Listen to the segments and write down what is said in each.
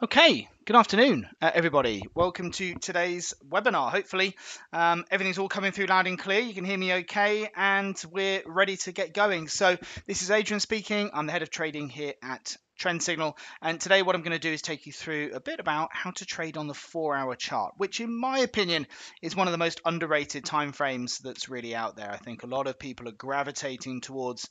Okay, good afternoon, everybody. Welcome to today's webinar. Hopefully, everything's all coming through loud and clear. You can hear me okay, and we're ready to get going. So, this is Adrian speaking. I'm the head of trading here at Trend Signal, and today what I'm going to do is take you through a bit about how to trade on the 4-hour chart, which, in my opinion, is one of the most underrated time frames that's really out there. I think a lot of people are gravitating towards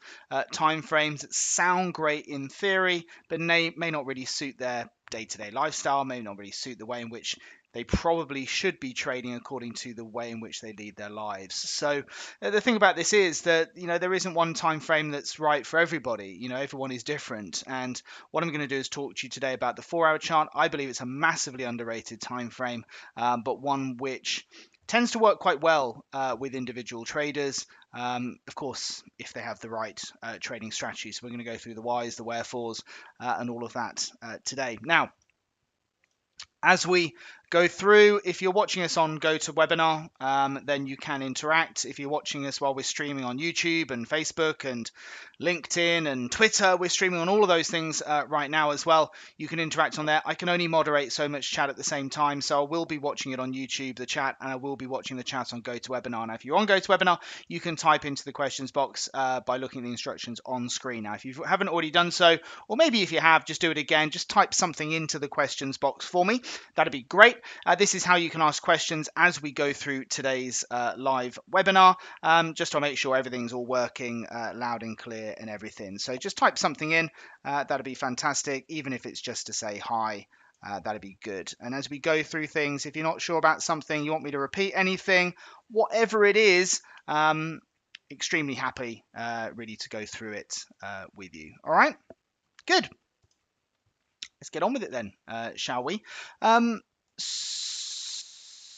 time frames that sound great in theory, but may not really suit their day-to-day lifestyle, may not really suit the way in which they probably should be trading according to the way in which they lead their lives. So the thing about this is that there isn't one time frame that's right for everybody. Everyone is different, and what I'm going to do is talk to you today about the 4-hour chart. I believe it's a massively underrated time frame, but one which tends to work quite well with individual traders. Of course, if they have the right trading strategy. So we're going to go through the whys, the wherefores, and all of that today. Now, as we go through, if you're watching us on GoToWebinar, then you can interact. If you're watching us while we're streaming on YouTube and Facebook and LinkedIn and Twitter, we're streaming on all of those things right now as well. You can interact on there. I can only moderate so much chat at the same time, so I will be watching it on YouTube, the chat, and I will be watching the chat on GoToWebinar. Now, if you're on GoToWebinar, you can type into the questions box by looking at the instructions on screen. Now, if you haven't already done so, or maybe if you have, just do it again. Just type something into the questions box for me. That'd be great. This is how you can ask questions as we go through today's live webinar, just to make sure everything's all working loud and clear and everything. So just type something in. That'd be fantastic, even if it's just to say hi. That'd be good. And as we go through things, if you're not sure about something, you want me to repeat anything, whatever it is, extremely happy really to go through it with you. All right, good. Let's get on with it then, shall we?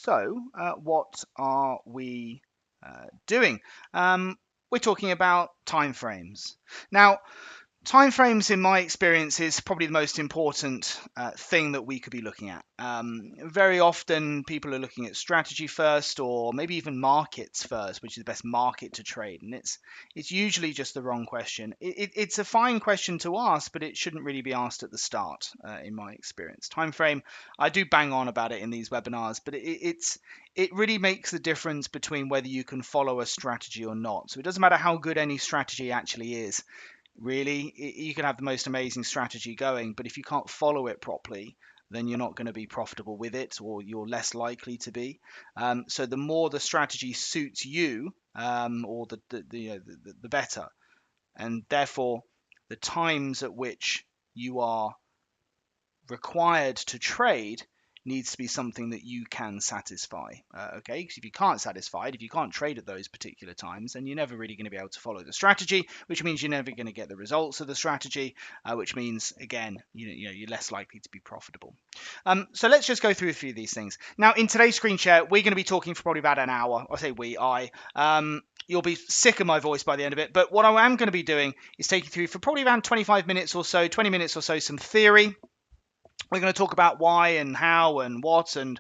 What are we doing? We're talking about timeframes. Now, timeframes, in my experience, is probably the most important thing that we could be looking at. Very often, people are looking at strategy first, or maybe even markets first, which is the best market to trade, and it's usually just the wrong question. It's a fine question to ask, but it shouldn't really be asked at the start, in my experience. Time frame, I do bang on about it in these webinars, but it really makes the difference between whether you can follow a strategy or not. So it doesn't matter how good any strategy actually is. Really, you can have the most amazing strategy going, but if you can't follow it properly, then you're not going to be profitable with it, or you're less likely to be. So the more the strategy suits you, or the better, and therefore the times at which you are required to trade needs to be something that you can satisfy. Okay, because if you can't satisfy it, if you can't trade at those particular times, then you're never really going to be able to follow the strategy, which means you're never going to get the results of the strategy, which means again, you're less likely to be profitable. So let's just go through a few of these things. Now, in today's screen share, we're going to be talking for probably about an hour. I say I. You'll be sick of my voice by the end of it, but what I am going to be doing is taking you through for probably around 25 minutes or so, 20 minutes or so, some theory. We're going to talk about why and how and what and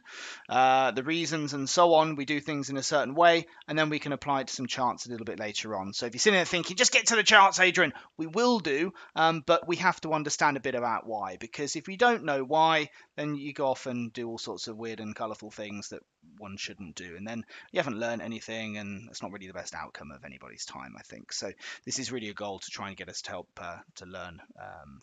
the reasons and so on. We do things in a certain way, and then we can apply it to some charts a little bit later on. So if you're sitting there thinking, just get to the charts, Adrian, we will do, but we have to understand a bit about why, because if we don't know why, then you go off and do all sorts of weird and colourful things that one shouldn't do, and then you haven't learned anything, and it's not really the best outcome of anybody's time, I think. So this is really a goal to try and get us to help to learn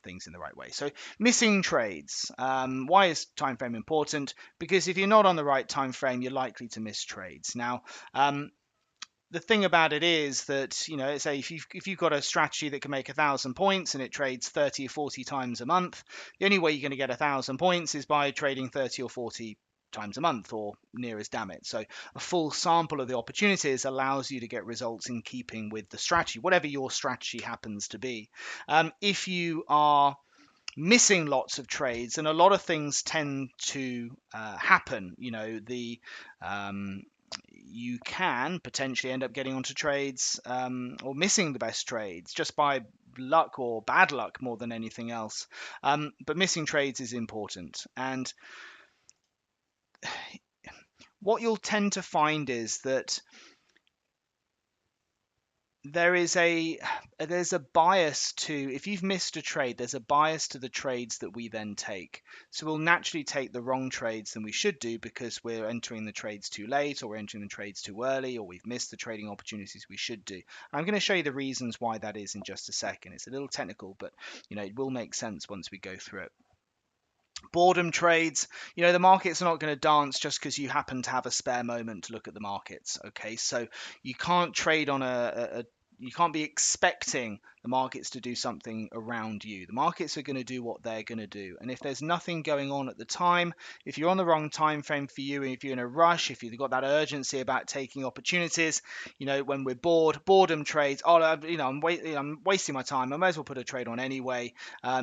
things in the right way. So missing trades. Why is time frame important? Because if you're not on the right time frame, you're likely to miss trades. Now, the thing about it is that, say if you've got a strategy that can make 1,000 points and it trades 30 or 40 times a month, the only way you're going to get 1,000 points is by trading 30 or 40 times a month, or near as damn it. So a full sample of the opportunities allows you to get results in keeping with the strategy, whatever your strategy happens to be. If you are missing lots of trades, and a lot of things tend to happen, you can potentially end up getting onto trades or missing the best trades just by luck or bad luck more than anything else. But missing trades is important, and what you'll tend to find is that there's a bias to, if you've missed a trade, there's a bias to the trades that we then take. So we'll naturally take the wrong trades than we should do because we're entering the trades too late, or we're entering the trades too early, or we've missed the trading opportunities we should do. I'm going to show you the reasons why that is in just a second. It's a little technical, but it will make sense once we go through it. Boredom trades, the markets are not going to dance just because you happen to have a spare moment to look at the markets. Okay, so you can't trade on you can't be expecting the markets to do something around you. The markets are going to do what they're going to do. And if there's nothing going on at the time, if you're on the wrong time frame for you, and if you're in a rush, if you've got that urgency about taking opportunities, when we're bored, boredom trades, I'm wasting my time, I may as well put a trade on anyway.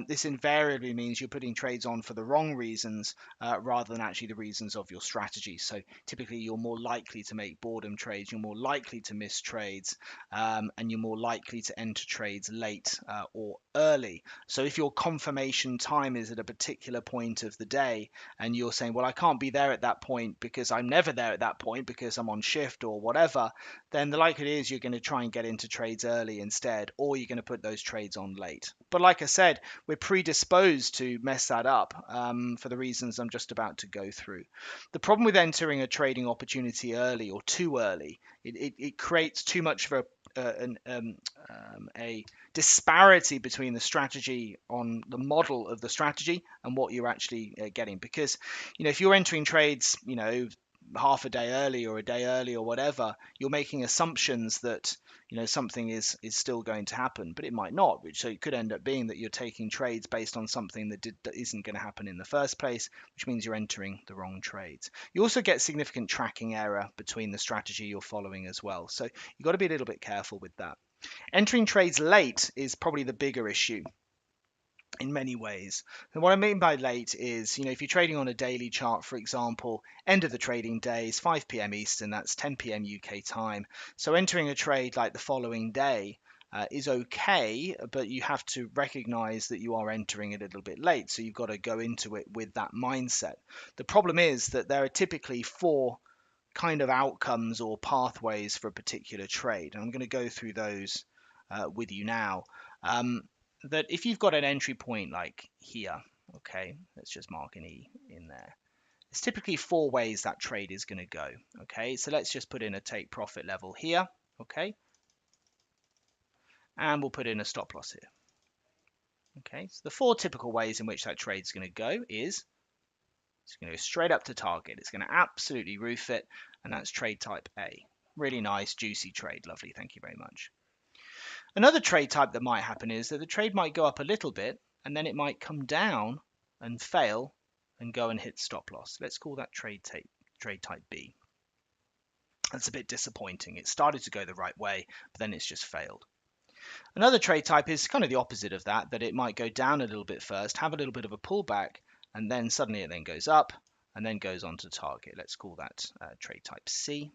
This invariably means you're putting trades on for the wrong reasons rather than actually the reasons of your strategy. So typically you're more likely to make boredom trades, you're more likely to miss trades, and you're more likely to enter trades late or early. So if your confirmation time is at a particular point of the day and you're saying, well, I can't be there at that point because I'm never there at that point because I'm on shift or whatever, then the likelihood is you're going to try and get into trades early instead, or you're going to put those trades on late. But like I said, we're predisposed to mess that up for the reasons I'm just about to go through. The problem with entering a trading opportunity early or too early, it creates too much of a disparity between the strategy on the model of the strategy and what you're actually getting. Because if you're entering trades, half a day early or a day early or whatever, you're making assumptions that something is still going to happen, but it might not. So it could end up being that you're taking trades based on something that isn't going to happen in the first place, which means you're entering the wrong trades. You also get significant tracking error between the strategy you're following as well. So you've got to be a little bit careful with that. Entering trades late is probably the bigger issue in many ways. And what I mean by late is, if you're trading on a daily chart, for example, end of the trading day is 5 p.m. Eastern, that's 10 p.m. UK time. So entering a trade like the following day is okay, but you have to recognize that you are entering a little bit late. So you've got to go into it with that mindset. The problem is that there are typically four kind of outcomes or pathways for a particular trade. And I'm going to go through those with you now. That if you've got an entry point like here, okay, let's just mark an E in there. There's typically four ways that trade is going to go, okay? So let's just put in a take profit level here, okay? And we'll put in a stop loss here. Okay, so the four typical ways in which that trade is going to go is it's going to go straight up to target. It's going to absolutely roof it, and that's trade type A. Really nice, juicy trade. Lovely, thank you very much. Another trade type that might happen is that the trade might go up a little bit and then it might come down and fail and go and hit stop loss. Let's call that trade type B. That's a bit disappointing. It started to go the right way, but then it's just failed. Another trade type is kind of the opposite of that, that it might go down a little bit first, have a little bit of a pullback, and then suddenly it then goes up and then goes on to target. Let's call that trade type C.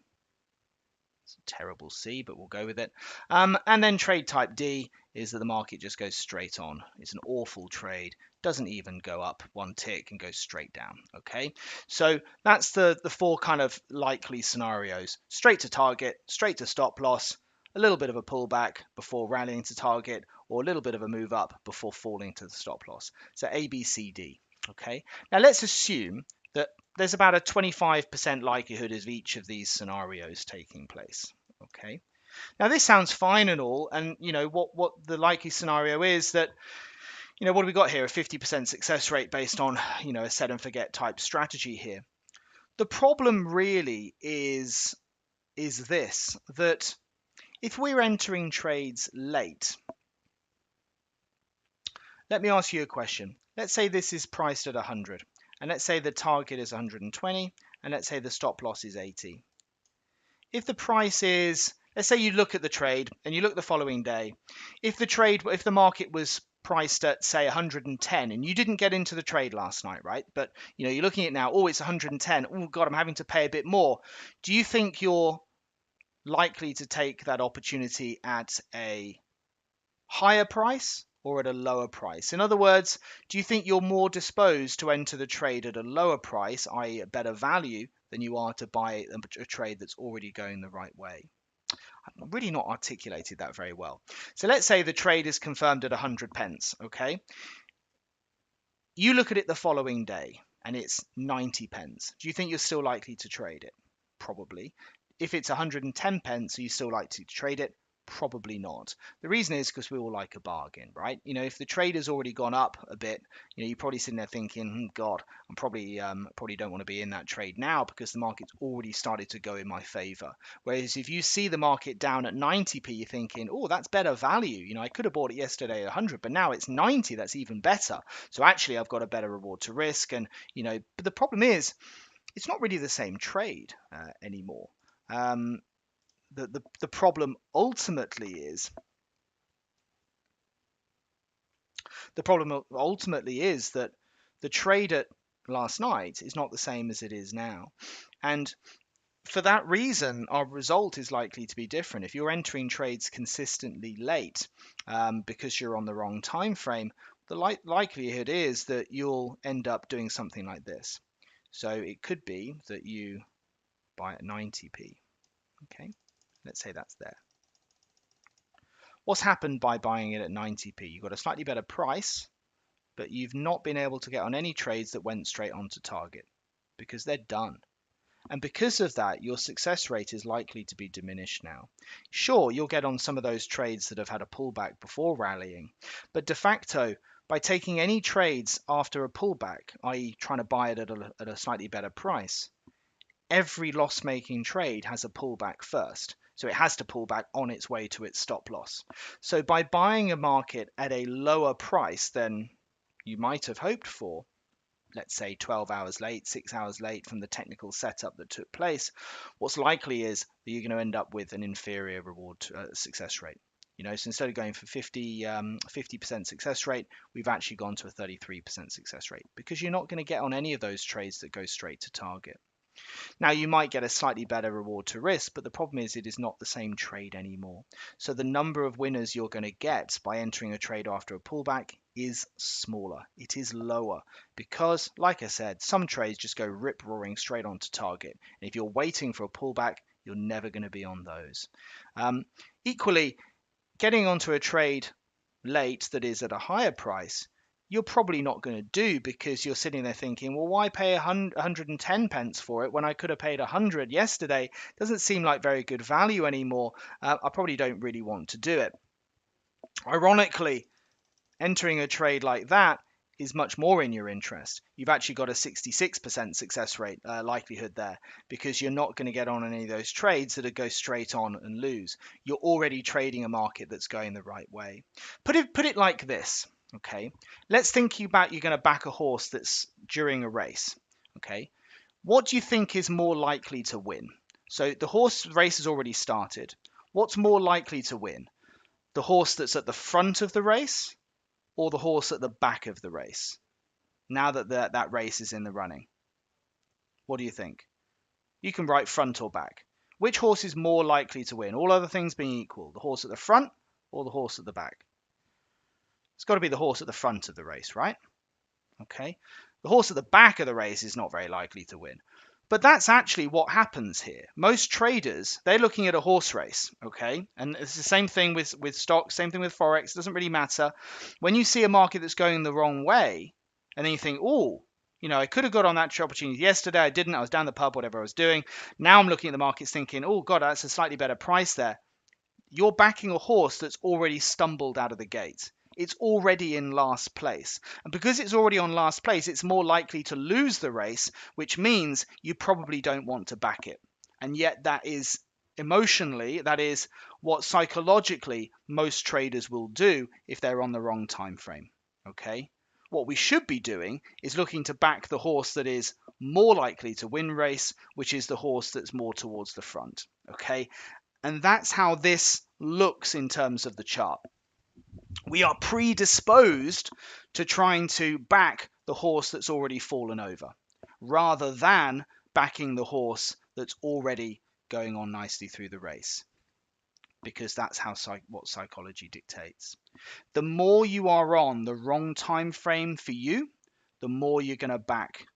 It's a terrible C, but we'll go with it. And then trade type D is that the market just goes straight on. It's an awful trade, doesn't even go up one tick and goes straight down. Okay, so that's the four kind of likely scenarios: straight to target, straight to stop loss, a little bit of a pullback before rallying to target, or a little bit of a move up before falling to the stop loss. So A, B, C, D. Okay, now let's assume that there's about a 25% likelihood of each of these scenarios taking place. Okay. Now this sounds fine and all, and what the likely scenario is that what have we got here? A 50% success rate based on a set and forget type strategy here. The problem really is this, that if we're entering trades late, let me ask you a question. Let's say this is priced at 100. And let's say the target is 120, and let's say the stop loss is 80. If the price is, let's say you look at the trade and you look the following day, if the market was priced at say 110 and you didn't get into the trade last night, right? But you're looking at it now, oh, it's 110. Oh God, I'm having to pay a bit more. Do you think you're likely to take that opportunity at a higher price or at a lower price? In other words, do you think you're more disposed to enter the trade at a lower price, i.e. a better value, than you are to buy a trade that's already going the right way? really not articulated that very well. So let's say the trade is confirmed at 100 pence, okay? You look at it the following day and it's 90 pence. Do you think you're still likely to trade it? Probably. If it's 110 pence, are you still likely to trade it? Probably not. The reason is because we all like a bargain, right? If the trade has already gone up a bit, you're probably sitting there thinking, God, I'm probably don't want to be in that trade now because the market's already started to go in my favor. Whereas if you see the market down at 90p, you're thinking, oh, that's better value. I could have bought it yesterday at 100, but now it's 90. That's even better. So actually, I've got a better reward to risk. And but the problem is, it's not really the same trade anymore. The problem ultimately is that the trade at last night is not the same as it is now, and for that reason, our result is likely to be different. If you're entering trades consistently late because you're on the wrong time frame, the likelihood is that you'll end up doing something like this. So it could be that you buy at 90p. Okay, let's say that's there. What's happened by buying it at 90p? You've got a slightly better price, but you've not been able to get on any trades that went straight onto target because they're done. And because of that, your success rate is likely to be diminished now. Sure, you'll get on some of those trades that have had a pullback before rallying, but de facto, by taking any trades after a pullback, i.e. trying to buy it at a slightly better price, every loss-making trade has a pullback first. So it has to pull back on its way to its stop loss. So by buying a market at a lower price than you might have hoped for, let's say 12 hours late, 6 hours late from the technical setup that took place, what's likely is that you're going to end up with an inferior reward success rate. So instead of going for 50% success rate, we've actually gone to a 33% success rate because you're not going to get on any of those trades that go straight to target. Now, you might get a slightly better reward to risk, but the problem is it is not the same trade anymore. So the number of winners you're going to get by entering a trade after a pullback is smaller. It is lower because, like I said, some trades just go rip-roaring straight onto target. And if you're waiting for a pullback, you're never going to be on those. Equally, getting onto a trade late that is at a higher price, you're probably not going to do because you're sitting there thinking, well, why pay 110 pence for it when I could have paid 100 yesterday? Doesn't seem like very good value anymore. I probably don't really want to do it. Ironically, entering a trade like that is much more in your interest. You've actually got a 66% success rate likelihood there because you're not going to get on any of those trades that go straight on and lose. You're already trading a market that's going the right way. Put it like this. Okay, let's think about you're going to back a horse that's during a race. Okay, what do you think is more likely to win? So the horse race has already started. What's more likely to win? The horse that's at the front of the race or the horse at the back of the race? Now that that race is in the running, what do you think? You can write front or back. Which horse is more likely to win? All other things being equal, the horse at the front or the horse at the back? It's got to be the horse at the front of the race, right? Okay. The horse at the back of the race is not very likely to win. But that's actually what happens here. Most traders, they're looking at a horse race, okay? And it's the same thing with stocks, same thing with Forex. It doesn't really matter. When you see a market that's going the wrong way, and then you think, oh, I could have got on that opportunity yesterday. I didn't. I was down the pub, whatever I was doing. Now I'm looking at the markets thinking, oh, God, that's a slightly better price there. You're backing a horse that's already stumbled out of the gate. It's already in last place. And because it's already on last place, it's more likely to lose the race, which means you probably don't want to back it. And yet that is emotionally, that is what psychologically most traders will do if they're on the wrong time frame. Okay? What we should be doing is looking to back the horse that is more likely to win race, which is the horse that's more towards the front. Okay? And that's how this looks in terms of the chart. We are predisposed to trying to back the horse that's already fallen over, rather than backing the horse that's already going on nicely through the race, because that's what psychology dictates. The more you are on the wrong time frame for you, the more you're going to back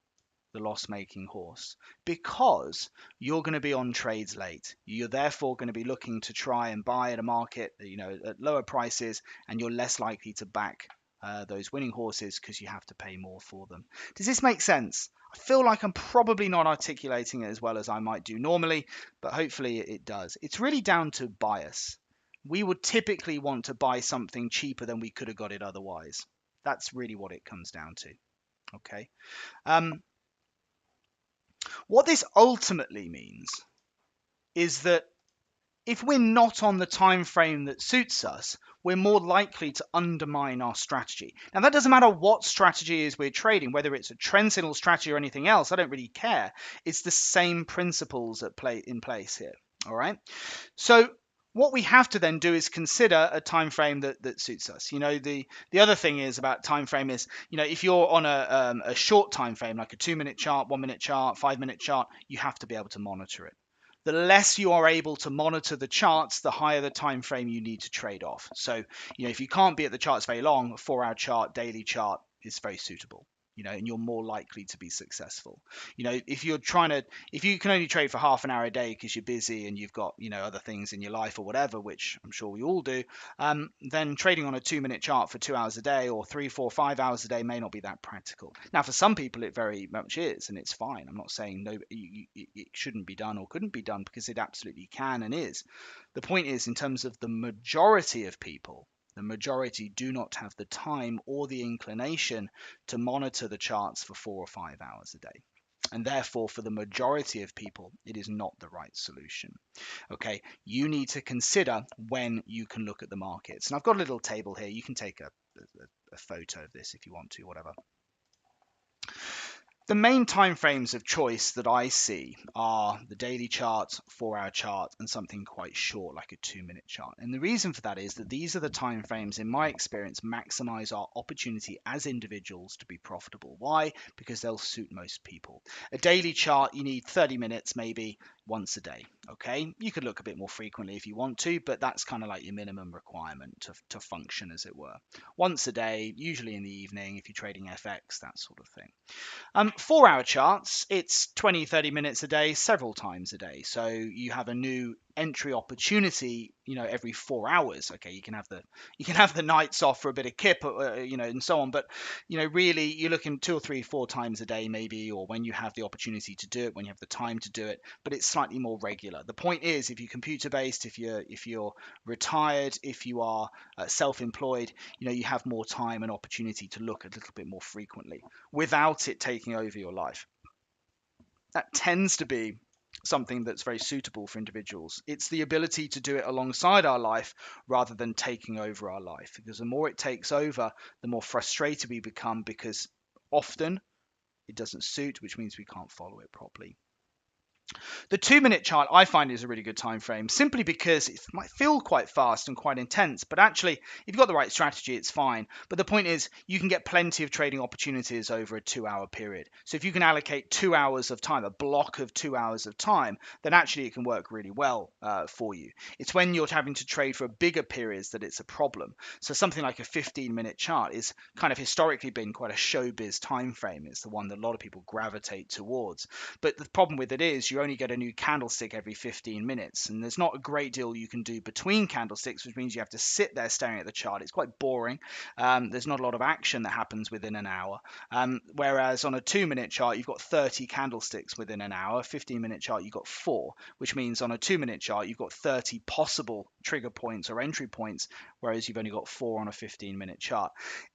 the loss-making horse, because you're going to be on trades late. You're therefore going to be looking to try and buy at a market, at lower prices, and you're less likely to back those winning horses because you have to pay more for them. Does this make sense? I feel like I'm probably not articulating it as well as I might do normally, but hopefully it does. It's really down to bias. We would typically want to buy something cheaper than we could have got it otherwise. That's really what it comes down to. Okay. What this ultimately means is that if we're not on the time frame that suits us, we're more likely to undermine our strategy. Now, that doesn't matter what strategy is we're trading, whether it's a trend signal strategy or anything else. I don't really care. It's the same principles at play in place here. All right. So what we have to then do is consider a time frame that suits us. The other thing is about time frame is, if you're on a short time frame, like a 2-minute chart, 1-minute chart, 5-minute chart, you have to be able to monitor it. The less you are able to monitor the charts, the higher the time frame you need to trade off. So, if you can't be at the charts very long, a 4-hour chart, daily chart is very suitable. And you're more likely to be successful. If you can only trade for half an hour a day because you're busy and you've got, other things in your life or whatever, which I'm sure we all do, then trading on a 2-minute chart for 2 hours a day or 3, 4, 5 hours a day may not be that practical. Now, for some people, it very much is, and it's fine. I'm not saying no, it shouldn't be done or couldn't be done, because it absolutely can and is. The point is, in terms of the majority of people, the majority do not have the time or the inclination to monitor the charts for 4 or 5 hours a day. And therefore, for the majority of people, it is not the right solution. Okay, you need to consider when you can look at the markets. And I've got a little table here. You can take a photo of this if you want to, whatever. The main time frames of choice that I see are the daily chart, 4-hour chart, and something quite short like a 2-minute chart. And the reason for that is that these are the time frames, in my experience, maximize our opportunity as individuals to be profitable. Why? Because they'll suit most people. A daily chart, you need 30 minutes maybe once a day. Okay, you could look a bit more frequently if you want to, but that's kind of like your minimum requirement to function, as it were. Once a day, usually in the evening if you're trading FX, that sort of thing. 4-hour charts, it's 20-30 minutes a day, several times a day. So you have a new entry opportunity, every 4 hours. Okay, you can have the nights off for a bit of kip, and so on. But really, you're looking 2 or 3, 4 times a day, maybe, or when you have the opportunity to do it, when you have the time to do it. But it's slightly more regular. The point is, if you're computer based, if you're retired, if you are self-employed, you have more time and opportunity to look a little bit more frequently without it taking over your life. That tends to be something that's very suitable for individuals. It's the ability to do it alongside our life rather than taking over our life, because the more it takes over, the more frustrated we become, because often it doesn't suit, which means we can't follow it properly. The 2-minute chart I find is a really good time frame, simply because it might feel quite fast and quite intense, but actually, if you've got the right strategy, it's fine. But the point is, you can get plenty of trading opportunities over a 2-hour period. So if you can allocate 2 hours of time, a block of 2 hours of time, then actually it can work really well for you. It's when you're having to trade for bigger periods that it's a problem. So something like a 15-minute chart is kind of historically been quite a showbiz time frame. It's the one that a lot of people gravitate towards. But the problem with it is you only get a new candlestick every 15 minutes, and there's not a great deal you can do between candlesticks, which means you have to sit there staring at the chart. It's quite boring. There's not a lot of action that happens within an hour. Whereas on a 2-minute chart, you've got 30 candlesticks within an hour. 15-minute chart, you've got 4, which means on a 2-minute chart, you've got 30 possible trigger points or entry points, whereas you've only got 4 on a 15-minute chart.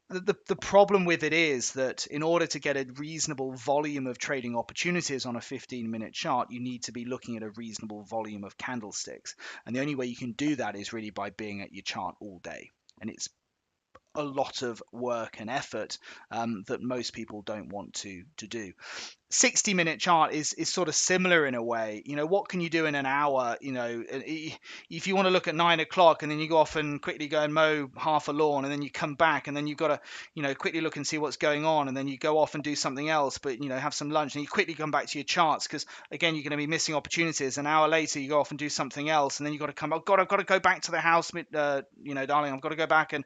The problem with it is that in order to get a reasonable volume of trading opportunities on a 15-minute chart, you need to be looking at a reasonable volume of candlesticks. And the only way you can do that is really by being at your chart all day. And it's a lot of work and effort that most people don't want to do. 60-minute chart is sort of similar in a way. What can you do in an hour? If you want to look at 9 o'clock and then you go off and quickly go and mow half a lawn, and then you come back and then you've got to quickly look and see what's going on, and then you go off and do something else, but have some lunch, and you quickly come back to your charts, because again, you're going to be missing opportunities. An hour later you go off and do something else, and then you've got to come, oh god, I've got to go back to the house, darling, I've got to go back and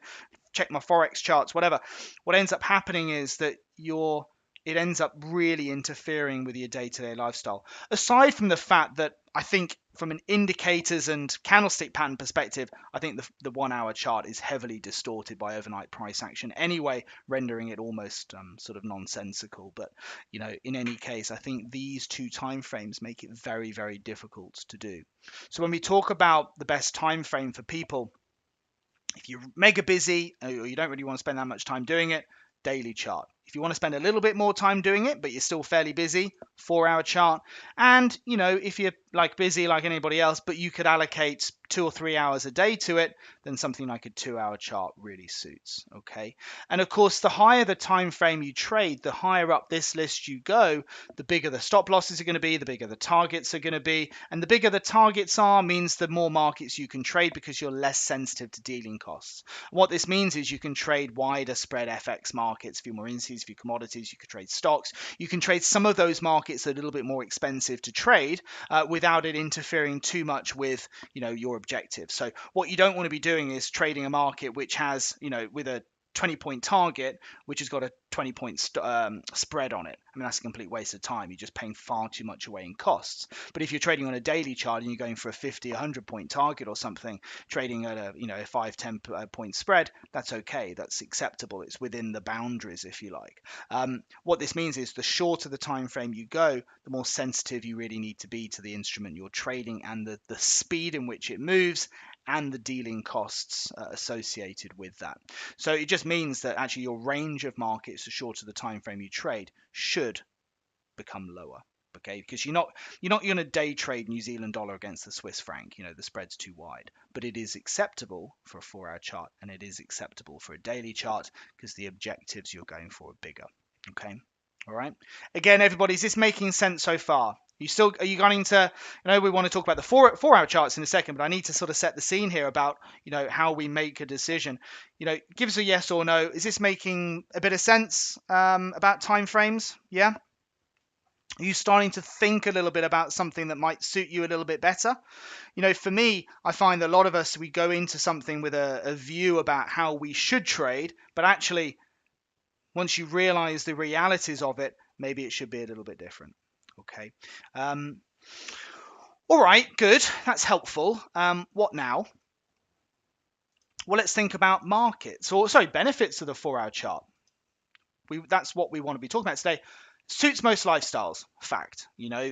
check my forex charts, whatever. What ends up happening is that you're it ends up really interfering with your day-to-day lifestyle. Aside from the fact that I think from an indicators and candlestick pattern perspective, I think the 1 hour chart is heavily distorted by overnight price action anyway, rendering it almost sort of nonsensical. But in any case, I think these two time frames make it very, very difficult to do. So when we talk about the best time frame for people, if you're mega busy or you don't really want to spend that much time doing it, daily chart. If you want to spend a little bit more time doing it, but you're still fairly busy, 4 hour chart. And, if you're like busy like anybody else, but you could allocate 2 or 3 hours a day to it, then something like a 2 hour chart really suits. Okay. And of course, the higher the time frame you trade, the higher up this list you go, the bigger the stop losses are going to be, the bigger the targets are going to be. And the bigger the targets are means the more markets you can trade because you're less sensitive to dealing costs. What this means is you can trade wider spread FX markets, a few more indices, a few commodities, you can trade stocks, you can trade some of those markets that are a little bit more expensive to trade without it interfering too much with your objectives. So what you don't want to be doing is trading a market which has with a 20-point target, which has got a 20-point spread on it. I mean, that's a complete waste of time. You're just paying far too much away in costs. But if you're trading on a daily chart and you're going for a 50, 100-point target or something, trading at a 5, 10-point spread, that's okay. That's acceptable. It's within the boundaries, if you like. What this means is the shorter the time frame you go, the more sensitive you really need to be to the instrument you're trading and the speed in which it moves and the dealing costs associated with that. So it just means that actually your range of markets, the shorter the time frame you trade, should become lower. Okay, because you're not going to day trade New Zealand dollar against the Swiss franc. The spread's too wide, but it is acceptable for a 4 hour chart and it is acceptable for a daily chart because the objectives you're going for are bigger. Okay, all right. Again, everybody, is this making sense so far? Are you going to, we want to talk about the 4 hour charts in a second, but I need to sort of set the scene here about, how we make a decision. Give us a yes or no. Is this making a bit of sense about timeframes? Yeah. Are you starting to think a little bit about something that might suit you a little bit better? For me, I find that a lot of us, we go into something with a view about how we should trade, but actually, once you realize the realities of it, maybe it should be a little bit different. Okay. All right, good. That's helpful. What now? Well, let's think about markets, or sorry, benefits of the 4 hour chart. That's what we want to be talking about today. Suits most lifestyles. Fact.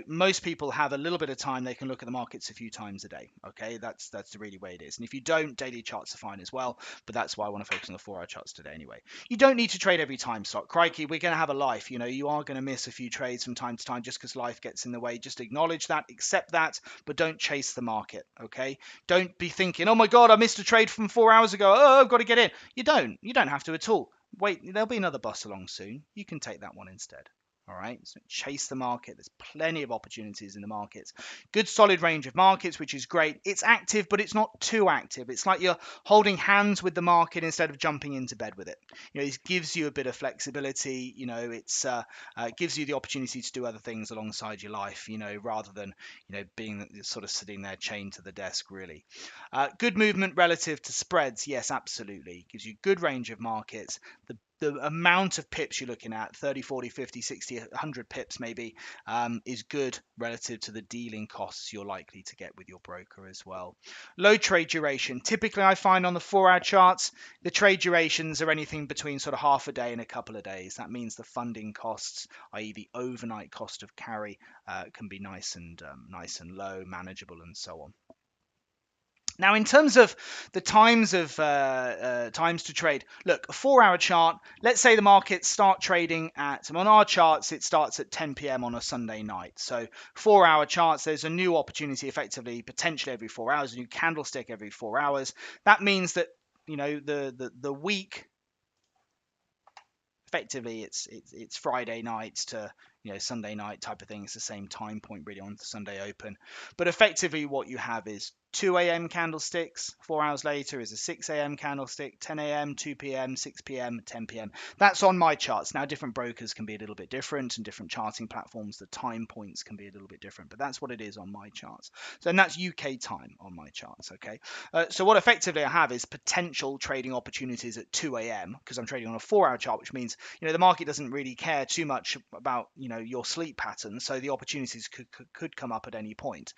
Most people have a little bit of time. They can look at the markets a few times a day. Okay, that's really way it is. And if you don't, daily charts are fine as well. But that's why I want to focus on the 4 hour charts today anyway. You don't need to trade every time stock. Crikey, we're going to have a life. You are going to miss a few trades from time to time just because life gets in the way. Just acknowledge that, accept that, but don't chase the market. Okay, don't be thinking, oh my God, I missed a trade from 4 hours ago. Oh, I've got to get in. You don't have to at all. Wait, there'll be another bus along soon. You can take that one instead. All right, so chase the market. There's plenty of opportunities in the markets. Good solid range of markets, which is great. It's active, but it's not too active. It's like you're holding hands with the market instead of jumping into bed with it. It gives you a bit of flexibility. It gives you the opportunity to do other things alongside your life. Rather than being sort of sitting there chained to the desk. Really, good movement relative to spreads. Yes, absolutely. Gives you good range of markets. The amount of pips you're looking at, 30, 40, 50, 60, 100 pips maybe, is good relative to the dealing costs you're likely to get with your broker as well. Low trade duration. Typically, I find on the 4 hour charts, the trade durations are anything between sort of half a day and a couple of days. That means the funding costs, i.e. the overnight cost of carry, can be nice and low, manageable and so on. Now, in terms of the times to trade, look, a 4 hour chart, let's say the markets start trading on our charts, it starts at 10 p.m. on a Sunday night. So 4 hour charts, there's a new opportunity effectively, potentially every 4 hours, a new candlestick every 4 hours. That means that, the week, effectively it's Friday nights to Sunday night type of thing. It's the same time point really on the Sunday Open. But effectively what you have is 2 a.m. candlesticks, 4 hours later is a 6 a.m. candlestick, 10 a.m., 2 p.m., 6 p.m., 10 p.m. That's on my charts. Now, different brokers can be a little bit different, and different charting platforms, the time points can be a little bit different, but that's what it is on my charts. So, and that's UK time on my charts, okay? So what effectively I have is potential trading opportunities at 2 a.m. because I'm trading on a 4-hour chart, which means, the market doesn't really care too much about, your sleep pattern. So the opportunities could come up at any point.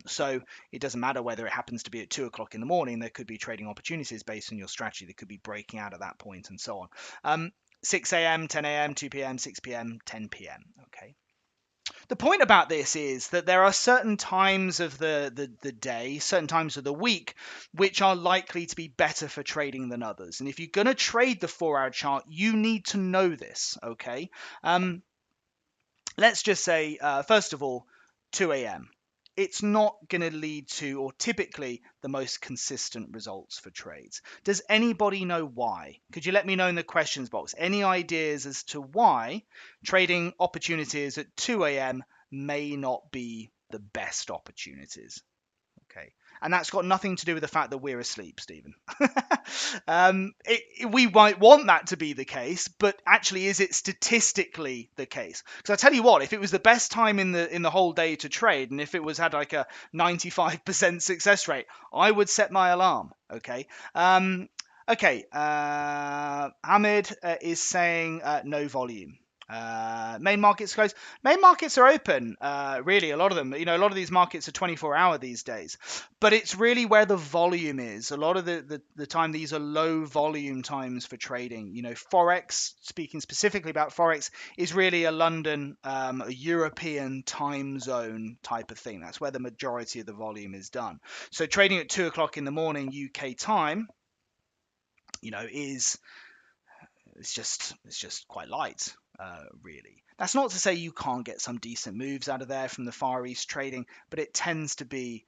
So it doesn't matter whether it happens to be at 2 o'clock in the morning. There could be trading opportunities based on your strategy. They could be breaking out at that point and so on. 6 a.m., 10 a.m., 2 p.m., 6 p.m., 10 p.m. Okay. The point about this is that there are certain times of the day, certain times of the week, which are likely to be better for trading than others. And if you're going to trade the 4-hour chart, you need to know this. Okay. Let's just say, first of all, 2 a.m. It's not going to lead to, or typically, the most consistent results for trades. Does anybody know why? Could you let me know in the questions box? Any ideas as to why trading opportunities at 2 a.m. may not be the best opportunities? Okay. And that's got nothing to do with the fact that we're asleep, Stephen. We might want that to be the case, but actually, is it statistically the case? Because I tell you what, if it was the best time in the whole day to trade, and if it had like a 95% success rate, I would set my alarm. Okay. Okay. Hamid is saying no volume. Main markets closed. Main markets are open. Really, a lot of them. A lot of these markets are 24-hour these days. But it's really where the volume is. A lot of the time, these are low volume times for trading. Forex, speaking specifically about Forex, is really a London, a European time zone type of thing. That's where the majority of the volume is done. So trading at 2 o'clock in the morning UK time, is it's just quite light. Really. That's not to say you can't get some decent moves out of there from the Far East trading, but it tends to be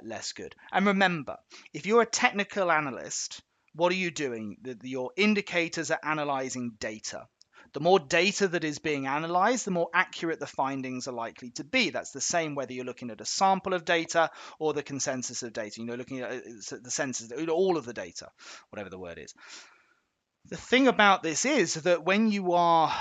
less good. And remember, if you're a technical analyst, what are you doing? Your indicators are analyzing data. The more data that is being analyzed, the more accurate the findings are likely to be. That's the same whether you're looking at a sample of data or the consensus of data. Looking at the census, all of the data, whatever the word is. The thing about this is that when you are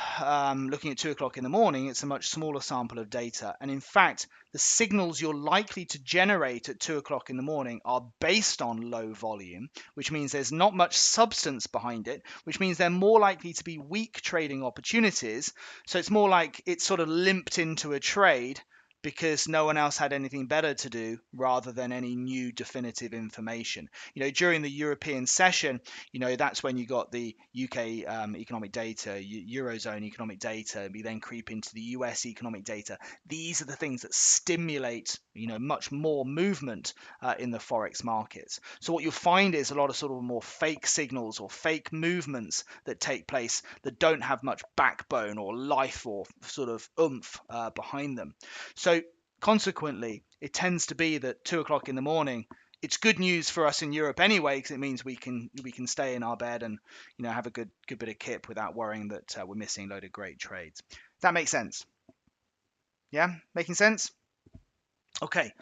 looking at 2 o'clock in the morning, it's a much smaller sample of data. And in fact, the signals you're likely to generate at 2 o'clock in the morning are based on low volume, which means there's not much substance behind it, which means they're more likely to be weak trading opportunities. So it's more like it's sort of limped into a trade because no one else had anything better to do rather than any new definitive information. During the European session, that's when you got the UK economic data, Eurozone economic data, we then creep into the US economic data. These are the things that stimulate, much more movement in the Forex markets. So what you'll find is a lot of sort of more fake signals or fake movements that take place that don't have much backbone or life or sort of oomph behind them. So consequently, it tends to be that 2 o'clock in the morning, it's good news for us in Europe anyway, because it means we can stay in our bed and have a good bit of kip without worrying that we're missing a load of great trades. Does that make sense? Yeah, making sense? Okay.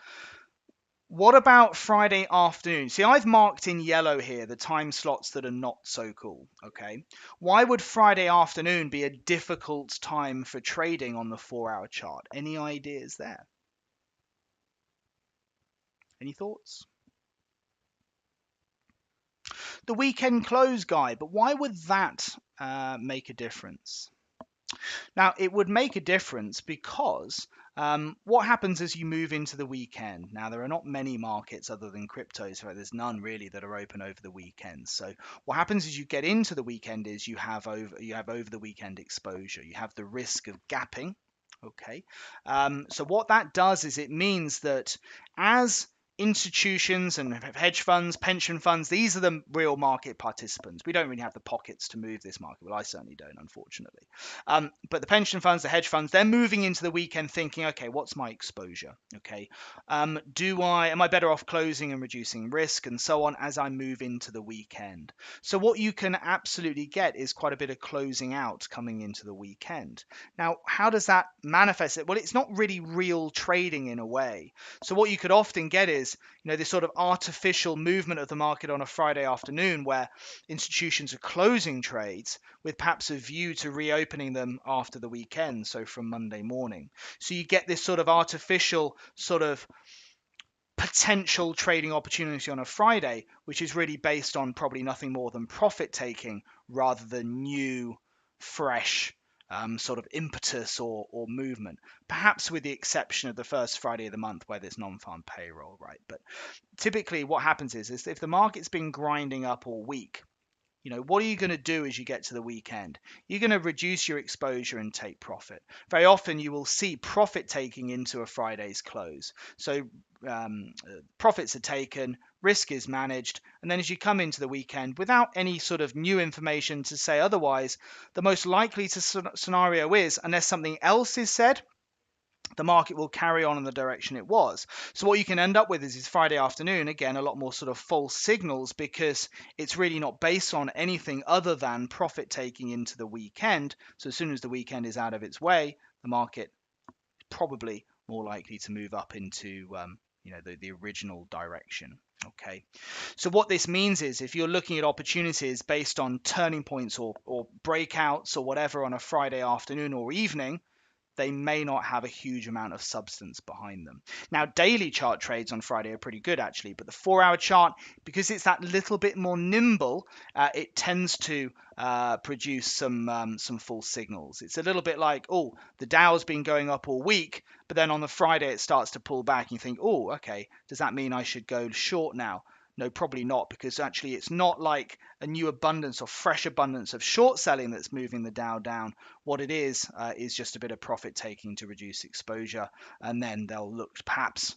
What about Friday afternoon? See, I've marked in yellow here the time slots that are not so cool. Okay. Why would Friday afternoon be a difficult time for trading on the 4-hour chart? Any ideas there? Any thoughts? The weekend close guy, but why would that make a difference? Now, it would make a difference because what happens as you move into the weekend? Now, there are not many markets other than cryptos, so there's none really that are open over the weekend. So what happens as you get into the weekend is you have over the weekend exposure. You have the risk of gapping. Okay. So what that does is it means that as institutions and hedge funds, pension funds, these are the real market participants. We don't really have the pockets to move this market. Well, I certainly don't, unfortunately. But the pension funds, the hedge funds, they're moving into the weekend thinking, okay, what's my exposure? Okay, am I better off closing and reducing risk and so on as I move into the weekend? So what you can absolutely get is quite a bit of closing out coming into the weekend. Now, how does that manifest it? Well, it's not really real trading in a way. So what you could often get is, this sort of artificial movement of the market on a Friday afternoon where institutions are closing trades with perhaps a view to reopening them after the weekend, so from Monday morning. So you get this sort of artificial sort of potential trading opportunity on a Friday, which is really based on probably nothing more than profit taking rather than new, fresh sort of impetus or movement, perhaps with the exception of the first Friday of the month where there's non-farm payroll, right? But typically what happens is if the market's been grinding up all week, what are you going to do as you get to the weekend? You're going to reduce your exposure and take profit. Very often you will see profit taking into a Friday's close. So profits are taken, risk is managed, and then as you come into the weekend without any sort of new information to say otherwise, the most likely scenario is, unless something else is said, the market will carry on in the direction it was. So what you can end up with is Friday afternoon, again, a lot more sort of false signals because it's really not based on anything other than profit taking into the weekend. So as soon as the weekend is out of its way, the market is probably more likely to move up into the original direction. Okay, so what this means is if you're looking at opportunities based on turning points or breakouts or whatever on a Friday afternoon or evening, they may not have a huge amount of substance behind them. Now, daily chart trades on Friday are pretty good actually, but the 4-hour chart, because it's that little bit more nimble, it tends to produce some false signals. It's a little bit like, oh, the Dow's been going up all week, but then on the Friday it starts to pull back. And you think, oh, okay, does that mean I should go short now? No, probably not, because actually it's not like a new abundance or fresh abundance of short selling that's moving the Dow down. What it is just a bit of profit taking to reduce exposure, and then they'll perhaps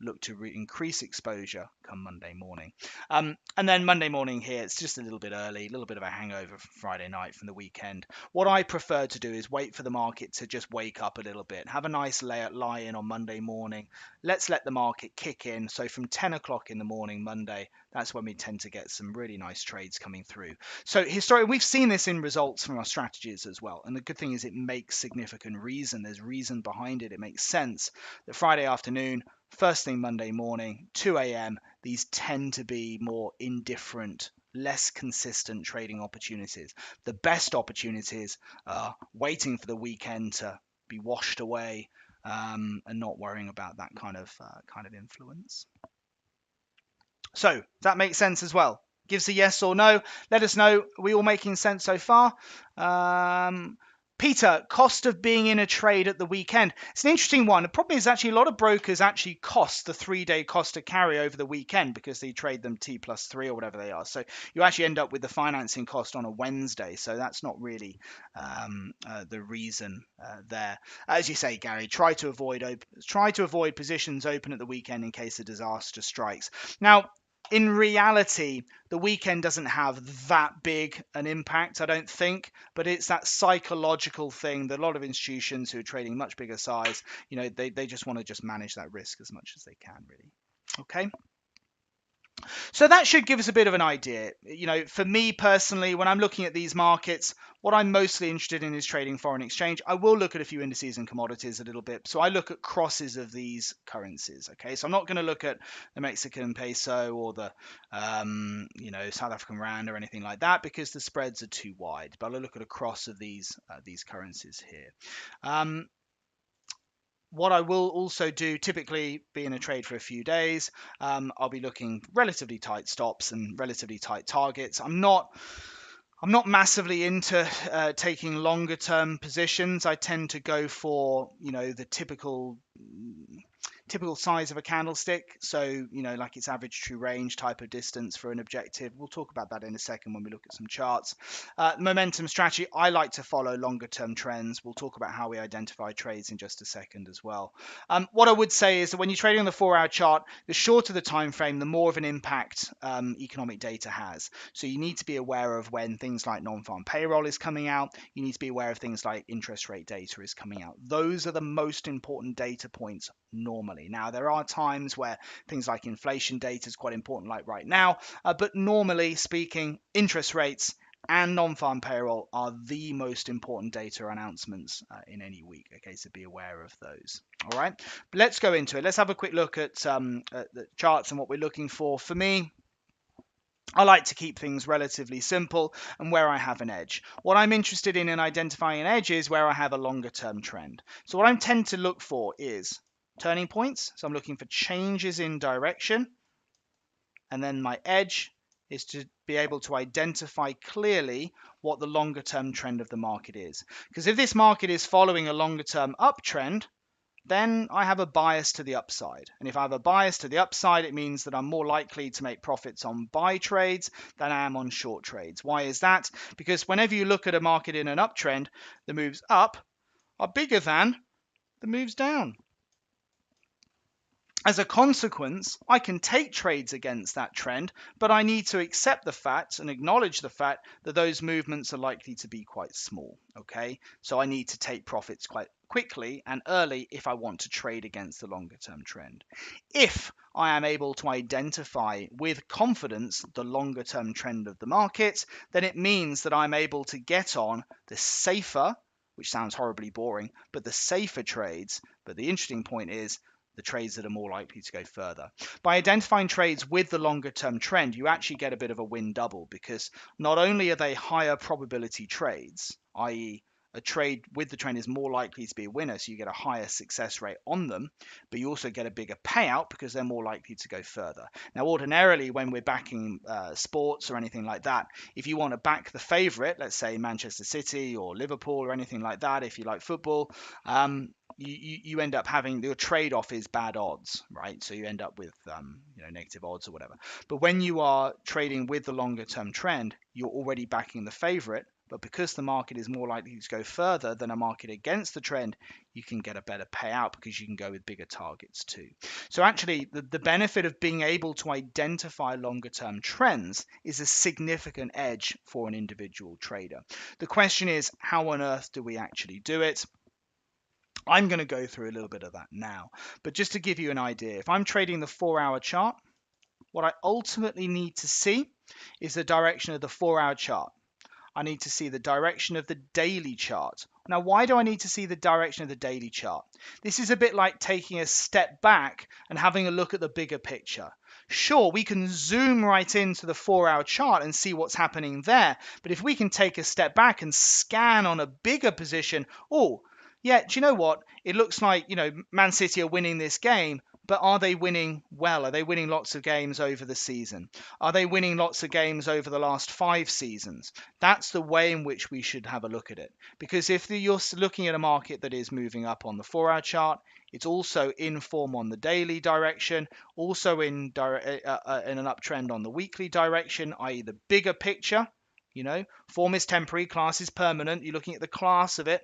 look to increase exposure come Monday morning. And then Monday morning here, it's just a little bit early, a little bit of a hangover from Friday night from the weekend. What I prefer to do is wait for the market to just wake up a little bit, have a nice lie in on Monday morning. Let's let the market kick in. So from 10 o'clock in the morning Monday, that's when we tend to get some really nice trades coming through. So historically, we've seen this in results from our strategies as well. And the good thing is it makes significant reason. There's reason behind it. It makes sense that Friday afternoon, first thing Monday morning, 2 a.m., these tend to be more indifferent, less consistent trading opportunities. The best opportunities are waiting for the weekend to be washed away and not worrying about that kind of influence. So that makes sense as well. Gives a yes or no. Let us know. Are we all making sense so far? Peter, cost of being in a trade at the weekend. It's an interesting one. The problem is actually a lot of brokers actually cost the 3-day cost to carry over the weekend because they trade them T+3 or whatever they are. So you actually end up with the financing cost on a Wednesday. So that's not really the reason there. As you say, Gary, try to avoid positions open at the weekend in case a disaster strikes. Now, in reality, the weekend doesn't have that big an impact, I don't think, but it's that psychological thing that a lot of institutions who are trading much bigger size, they just want to just manage that risk as much as they can, really. Okay. So that should give us a bit of an idea. For me personally, when I'm looking at these markets, what I'm mostly interested in is trading foreign exchange. I will look at a few indices and commodities a little bit. So I look at crosses of these currencies. Okay, so I'm not going to look at the Mexican peso or the South African rand or anything like that because the spreads are too wide. But I'll look at a cross of these currencies here. What I will also do, typically be in a trade for a few days, I'll be looking relatively tight stops and relatively tight targets. I'm not massively into taking longer term positions. I tend to go for the typical typical size of a candlestick. So, like its average true range type of distance for an objective. We'll talk about that in a second when we look at some charts. Momentum strategy, I like to follow longer term trends. We'll talk about how we identify trades in just a second as well. What I would say is that when you're trading on the 4-hour chart, the shorter the time frame, the more of an impact economic data has. So you need to be aware of when things like non-farm payroll is coming out. You need to be aware of things like interest rate data is coming out. Those are the most important data points normally. Now, there are times where things like inflation data is quite important, like right now, but normally speaking, interest rates and non-farm payroll are the most important data announcements in any week. Okay, so be aware of those. All right, but let's go into it. Let's have a quick look at the charts and what we're looking for. For me, I like to keep things relatively simple and where I have an edge. What I'm interested in identifying an edge is where I have a longer term trend. So what I tend to look for is turning points. So I'm looking for changes in direction. And then my edge is to be able to identify clearly what the longer term trend of the market is. Because if this market is following a longer term uptrend, then I have a bias to the upside. And if I have a bias to the upside, it means that I'm more likely to make profits on buy trades than I am on short trades. Why is that? Because whenever you look at a market in an uptrend, the moves up are bigger than the moves down. As a consequence, I can take trades against that trend, but I need to accept the fact and acknowledge the fact that those movements are likely to be quite small. Okay, so I need to take profits quite quickly and early if I want to trade against the longer term trend. If I am able to identify with confidence the longer term trend of the market, then it means that I'm able to get on the safer, which sounds horribly boring, but the safer trades. But the interesting point is the trades that are more likely to go further. By identifying trades with the longer term trend, you actually get a bit of a win double, because not only are they higher probability trades, i.e. a trade with the trend is more likely to be a winner, so you get a higher success rate on them, but you also get a bigger payout because they're more likely to go further. Now, ordinarily, when we're backing sports or anything like that, if you want to back the favorite, let's say Manchester City or Liverpool or anything like that, if you like football, you end up having your trade-off is bad odds, right? So you end up with negative odds or whatever. But when you are trading with the longer term trend, you're already backing the favorite, but because the market is more likely to go further than a market against the trend, you can get a better payout because you can go with bigger targets too. So actually, the benefit of being able to identify longer term trends is a significant edge for an individual trader. The question is, how on earth do we actually do it? I'm going to go through a little bit of that now. But just to give you an idea, if I'm trading the 4-hour chart, what I ultimately need to see is the direction of the 4-hour chart. I need to see the direction of the daily chart. Now, why do I need to see the direction of the daily chart? This is a bit like taking a step back and having a look at the bigger picture. Sure, we can zoom right into the 4-hour chart and see what's happening there. But if we can take a step back and scan on a bigger position, oh, yeah, do you know what? It looks like, Man City are winning this game, but are they winning well? Are they winning lots of games over the season? Are they winning lots of games over the last 5 seasons? That's the way in which we should have a look at it. Because if you're looking at a market that is moving up on the 4-hour chart, it's also in form on the daily direction, also in an uptrend on the weekly direction, i.e. the bigger picture. Form is temporary, class is permanent. You're looking at the class of it.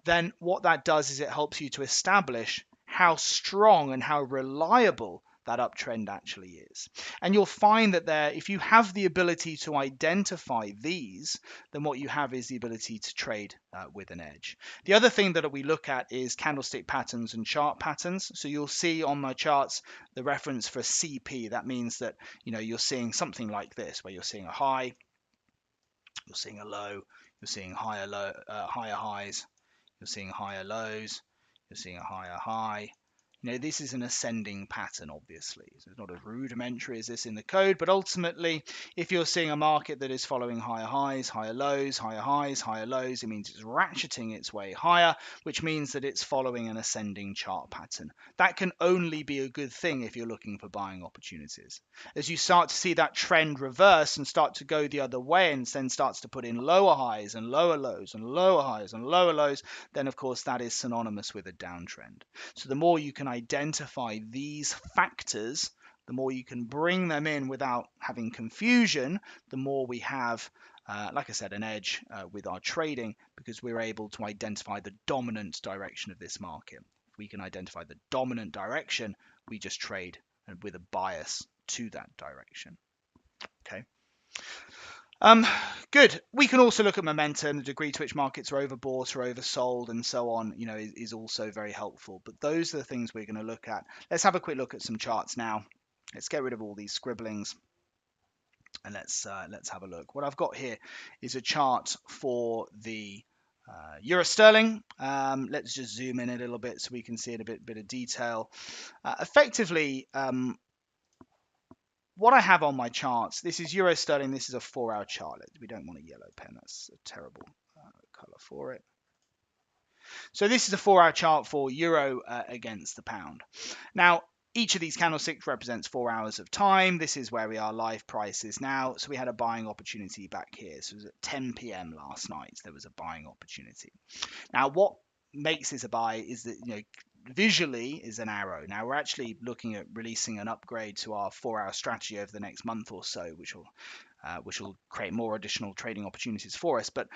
Then what that does is it helps you to establish how strong and how reliable that uptrend actually is. And you'll find that if you have the ability to identify these, then what you have is the ability to trade with an edge. The other thing that we look at is candlestick patterns and chart patterns. So you'll see on my charts the reference for CP. That means that you're seeing something like this, where you're seeing a high, you're seeing a low, you're seeing higher highs, you're seeing higher lows, you're seeing a higher high. This is an ascending pattern, obviously. So it's not as rudimentary as this in the code, but ultimately, if you're seeing a market that is following higher highs, higher lows, higher highs, higher lows, it means it's ratcheting its way higher, which means that it's following an ascending chart pattern. That can only be a good thing if you're looking for buying opportunities. As you start to see that trend reverse and start to go the other way, and then starts to put in lower highs and lower lows and lower highs and lower lows, then of course that is synonymous with a downtrend. So the more you can identify these factors, the more you can bring them in without having confusion, the more we have, like I said, an edge with our trading, because we're able to identify the dominant direction of this market. If we can identify the dominant direction, we just trade with a bias to that direction. Okay. Good. We can also look at momentum, the degree to which markets are overbought or oversold, and so on. Is also very helpful. But those are the things we're going to look at. Let's have a quick look at some charts now. Let's get rid of all these scribblings, and let's have a look. What I've got here is a chart for the euro sterling. Let's just zoom in a little bit so we can see it a bit of detail. Effectively. What I have on my charts, this is euro sterling, this is a 4-hour chart. We don't want a yellow pen, that's a terrible color for it. So this is a 4-hour chart for euro against the pound. Now, each of these candlesticks represents 4 hours of time. This is where we are live prices now. So we had a buying opportunity back here. So it was at 10 p.m. last night. There was a buying opportunity. Now, what makes this a buy is that, visually is an arrow. Now we're actually looking at releasing an upgrade to our 4-hour strategy over the next month or so, which will create more additional trading opportunities for us. But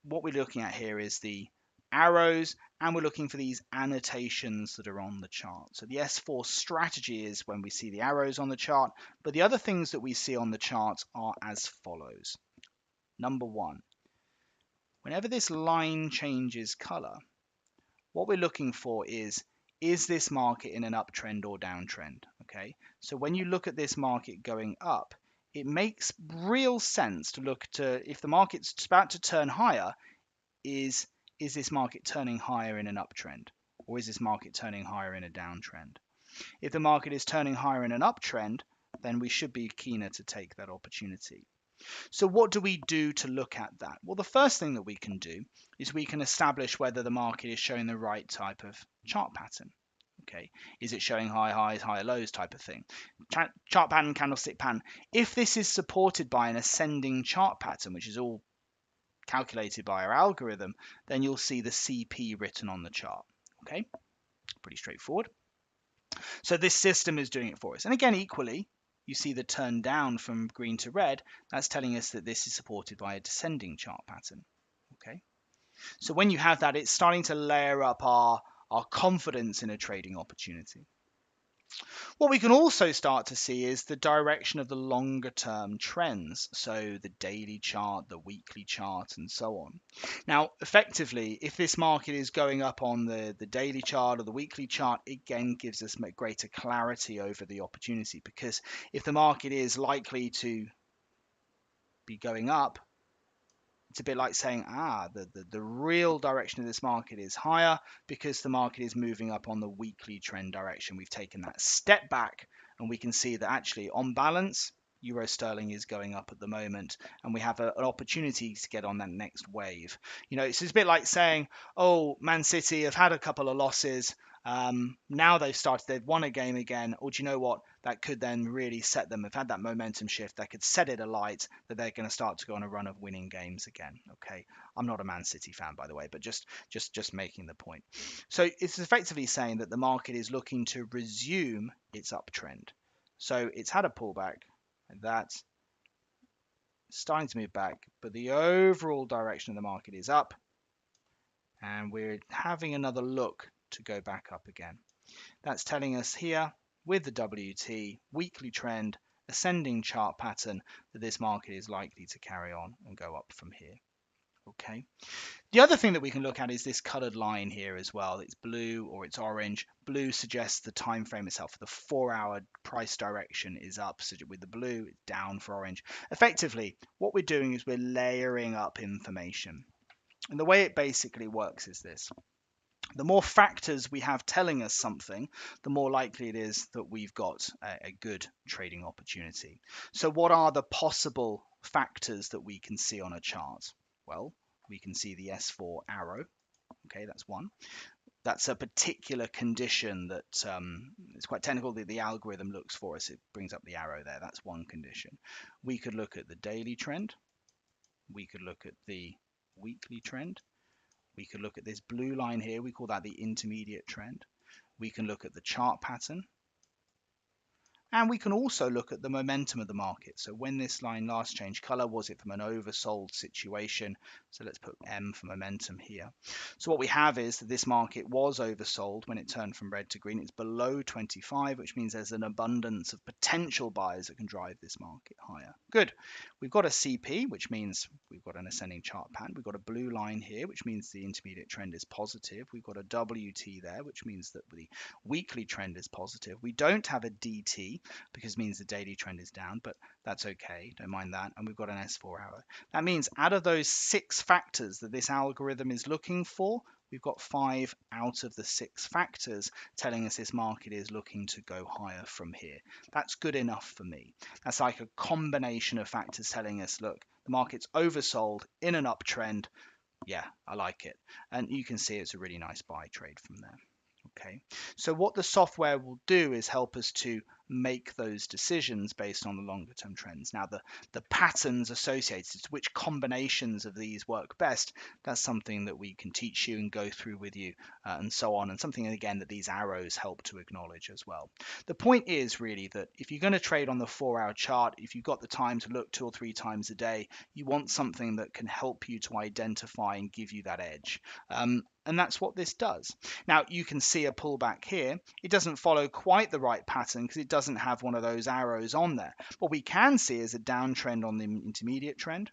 what we're looking at here is the arrows, and we're looking for these annotations that are on the chart. So the S4 strategy is when we see the arrows on the chart, but the other things that we see on the chart are as follows. Number one, whenever this line changes color, what we're looking for is this market in an uptrend or downtrend? Okay, so when you look at this market going up, it makes real sense to look to, if the market's about to turn higher, is this market turning higher in an uptrend, or is this market turning higher in a downtrend? If the market is turning higher in an uptrend, then we should be keener to take that opportunity. So what do we do to look at that? Well, the first thing that we can do is we can establish whether the market is showing the right type of chart pattern. Okay, is it showing high highs, high lows type of thing? Chart pattern, candlestick pattern. If this is supported by an ascending chart pattern, which is all calculated by our algorithm, then you'll see the CP written on the chart. Okay, pretty straightforward. So this system is doing it for us. And again, equally, you see the turn down from green to red. That's telling us that this is supported by a descending chart pattern. Okay, so when you have that, it's starting to layer up our confidence in a trading opportunity. What we can also start to see is the direction of the longer term trends. So the daily chart, the weekly chart, and so on. Now, effectively, if this market is going up on the daily chart or the weekly chart, it again gives us greater clarity over the opportunity, because if the market is likely to be going up, it's a bit like saying, the real direction of this market is higher because the market is moving up on the weekly trend direction. We've taken that step back, and we can see that actually on balance, euro sterling is going up at the moment, and we have an opportunity to get on that next wave. It's a bit like saying, oh, Man City have had a couple of losses. Now they've won a game again, or do you know what? That could then really set them. They've had that momentum shift. That could set it alight that they're going to start to go on a run of winning games again. Okay, I'm not a Man City fan, by the way, but just making the point. So it's effectively saying that the market is looking to resume its uptrend. So it's had a pullback, and that's starting to move back, but the overall direction of the market is up, and we're having another look to go back up again. That's telling us here with the WT weekly trend, ascending chart pattern, that this market is likely to carry on and go up from here. Okay. The other thing that we can look at is this colored line here as well. It's blue or it's orange. Blue suggests the time frame itself. The 4-hour price direction is up. So with the blue, it's down for orange. Effectively, what we're doing is we're layering up information. And the way it basically works is this. The more factors we have telling us something, the more likely it is that we've got a good trading opportunity. So what are the possible factors that we can see on a chart? Well, we can see the S4 arrow. Okay, that's one. That's a particular condition that it's quite technical that the algorithm looks for us. It brings up the arrow there. That's one condition. We could look at the daily trend. We could look at the weekly trend. We could look at this blue line here. We call that the intermediate trend. We can look at the chart pattern. And we can also look at the momentum of the market. So when this line last changed color, was it from an oversold situation? So let's put M for momentum here. So what we have is that this market was oversold when it turned from red to green. It's below 25, which means there's an abundance of potential buyers that can drive this market higher. Good. We've got a CP, which means we've got an ascending chart pattern. We've got a blue line here, which means the intermediate trend is positive. We've got a WT there, which means that the weekly trend is positive. We don't have a DT, because it means the daily trend is down, but that's okay, don't mind that. And we've got an S4 arrow. That means out of those 6 factors that this algorithm is looking for, we've got 5 out of the 6 factors telling us this market is looking to go higher from here. That's good enough for me. That's like a combination of factors telling us, look, the market's oversold in an uptrend. Yeah, I like it. And you can see it's a really nice buy trade from there. Okay, so what the software will do is help us to make those decisions based on the longer term trends. Now, the patterns associated, which combinations of these work best, that's something that we can teach you and go through with you and so on, and something again that these arrows help to acknowledge as well. The point is really that if you're going to trade on the 4-hour chart, if you've got the time to look 2 or 3 times a day, you want something that can help you to identify and give you that edge. And that's what this does. Now, you can see a pullback here. It doesn't follow quite the right pattern because it doesn't have one of those arrows on there. What we can see is a downtrend on the intermediate trend.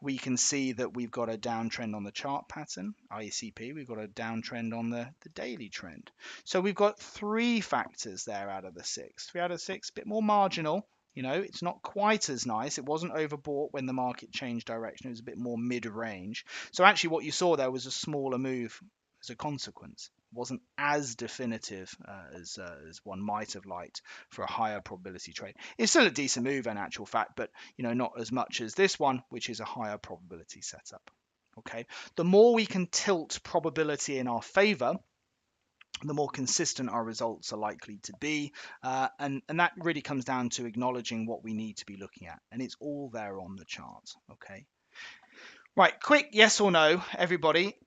We can see that we've got a downtrend on the chart pattern, ICP. We've got a downtrend on the daily trend. So we've got 3 factors there out of the 6. 3 out of 6, a bit more marginal. You know, it's not quite as nice. It wasn't overbought when the market changed direction. It was a bit more mid-range. So actually what you saw there was a smaller move as a consequence. It wasn't as definitive as one might have liked for a higher probability trade. It's still a decent move in actual fact, but you know, not as much as this one, which is a higher probability setup. Okay, the more we can tilt probability in our favor, the more consistent our results are likely to be. And that really comes down to acknowledging what we need to be looking at. And it's all there on the chart. Okay. Right. Quick yes or no, everybody.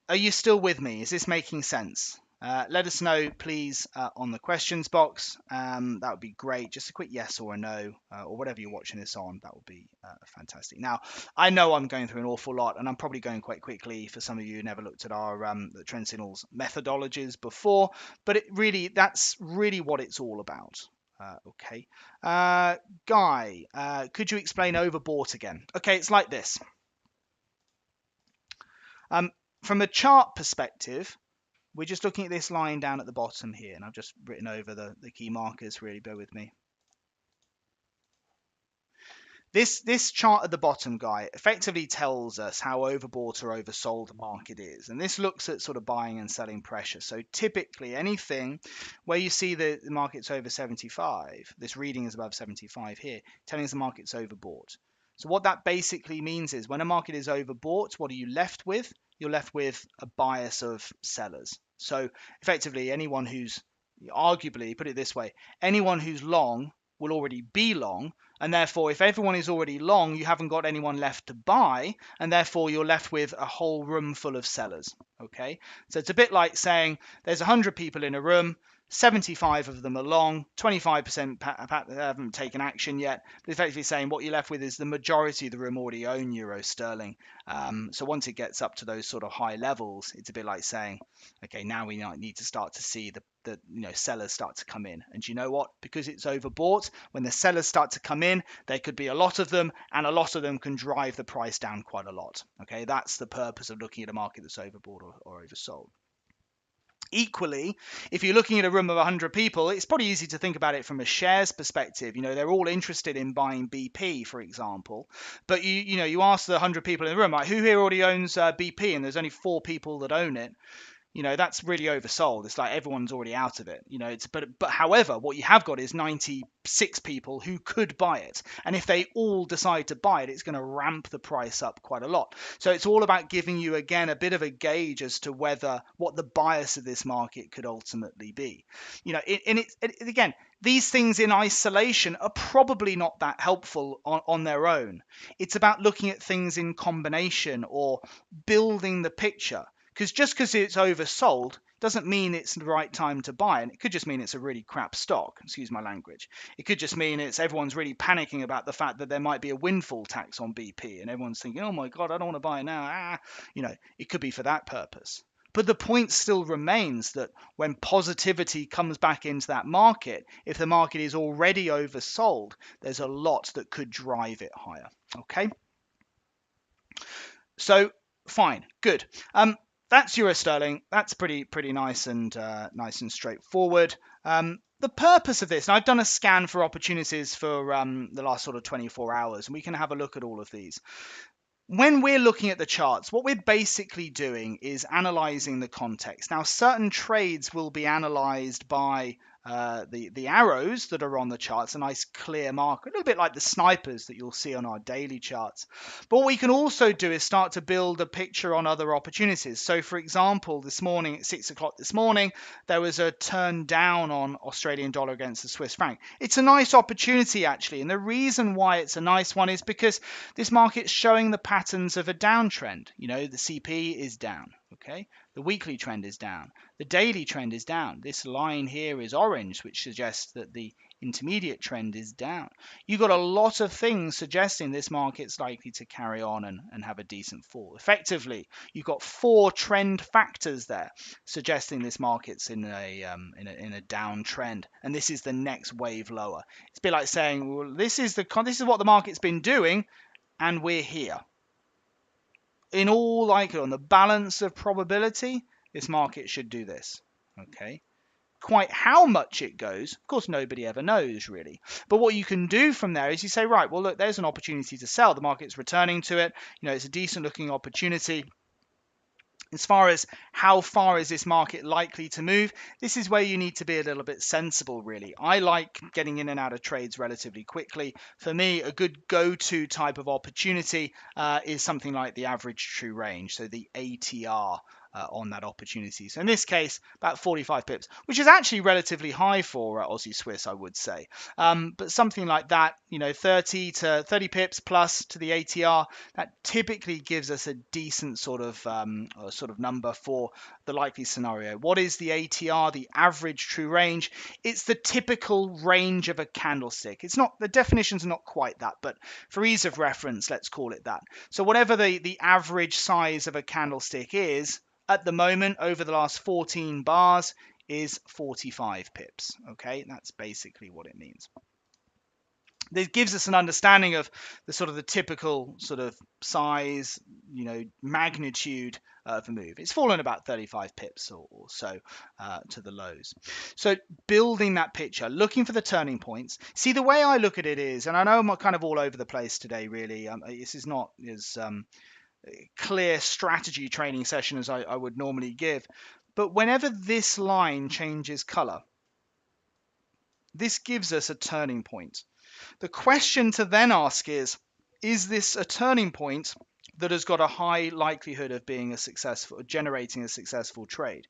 Are you still with me? Is this making sense? Let us know, please, on the questions box. That would be great. Just a quick yes or a no, or whatever you're watching this on. That would be fantastic. Now, I know I'm going through an awful lot, and I'm probably going quite quickly for some of you who never looked at our the trend signals methodologies before, but that's really what it's all about. Okay. Guy, could you explain overbought again? Okay, it's like this. From a chart perspective, we're just looking at this line down at the bottom here, and I've just written over the key markers, really bear with me. This chart at the bottom, Guy, effectively tells us how overbought or oversold the market is. And this looks at sort of buying and selling pressure. So typically anything where you see the market's over 75, this reading is above 75 here, telling us the market's overbought. So what that basically means is when a market is overbought, what are you left with? You're left with a bias of sellers. So effectively, anyone who's arguably, put it this way, anyone who's long will already be long. And therefore, if everyone is already long, you haven't got anyone left to buy. And therefore, you're left with a whole room full of sellers. Okay. So it's a bit like saying there's 100 people in a room. 75 of them are long, 25% haven't taken action yet. But effectively saying what you're left with is the majority of the room already own euro sterling. So once it gets up to those sort of high levels, it's a bit like saying, okay, now we need to start to see the sellers start to come in. And you know what? Because it's overbought, when the sellers start to come in, there could be a lot of them, and a lot of them can drive the price down quite a lot. Okay, that's the purpose of looking at a market that's overbought or oversold. Equally, if you're looking at a room of 100 people, it's probably easy to think about it from a shares perspective. They're all interested in buying BP, for example. But you ask the 100 people in the room, like, who here already owns BP? And there's only 4 people that own it. That's really oversold. It's like everyone's already out of it. But however, what you have got is 96 people who could buy it. And if they all decide to buy it, it's going to ramp the price up quite a lot. So it's all about giving you, again, a bit of a gauge as to what the bias of this market could ultimately be. Again, these things in isolation are probably not that helpful on their own. It's about looking at things in combination or building the picture. Because just because it's oversold, doesn't mean it's the right time to buy. And it could just mean it's a really crap stock, excuse my language. It could just mean it's everyone's really panicking about the fact that there might be a windfall tax on BP and everyone's thinking, oh my God, I don't want to buy it now. It could be for that purpose. But the point still remains that when positivity comes back into that market, if the market is already oversold, there's a lot that could drive it higher. Okay. So fine, good. That's euro sterling. That's pretty nice and straightforward. The purpose of this, and I've done a scan for opportunities for the last sort of 24 hours, and we can have a look at all of these. When we're looking at the charts, what we're basically doing is analyzing the context. Now, certain trades will be analyzed by the arrows that are on the charts, a nice clear mark, a little bit like the snipers that you'll see on our daily charts. But what we can also do is start to build a picture on other opportunities. So, for example, this morning at 6 o'clock this morning, there was a turn down on Australian dollar against the Swiss franc. It's a nice opportunity, actually. And the reason why it's a nice one is because this market's showing the patterns of a downtrend. The CP is down. Okay, the weekly trend is down. The daily trend is down. This line here is orange, which suggests that the intermediate trend is down. You've got a lot of things suggesting this market's likely to carry on and have a decent fall. Effectively, you've got 4 trend factors there suggesting this market's in a downtrend, and this is the next wave lower. It's a bit like saying, well, this is what the market's been doing, and we're here. In all likelihood, on the balance of probability, this market should do this. Okay. Quite how much it goes, of course, nobody ever knows really. But what you can do from there is you say, right, well, look, there's an opportunity to sell. The market's returning to it. It's a decent looking opportunity. As far as how far is this market likely to move, this is where you need to be a little bit sensible, really. I like getting in and out of trades relatively quickly. For me, a good go-to type of opportunity is something like the average true range, so the ATR. On that opportunity. So in this case, about 45 pips, which is actually relatively high for Aussie Swiss, I would say. But something like that, 30 pips plus to the ATR, that typically gives us a decent sort of number for the likely scenario. What is the ATR, the average true range? It's the typical range of a candlestick. It's not, the definitions are not quite that, but for ease of reference, let's call it that. So whatever the average size of a candlestick is, at the moment, over the last 14 bars, is 45 pips. Okay, that's basically what it means. This gives us an understanding of the typical sort of size, magnitude of a move. It's fallen about 35 pips or so to the lows. So building that picture, looking for the turning points. See, the way I look at it is, and I know I'm kind of all over the place today, really. This is not as clear strategy training session as I would normally give. But whenever this line changes color, this gives us a turning point. The question to then ask is this a turning point that has got a high likelihood of being generating a successful trade?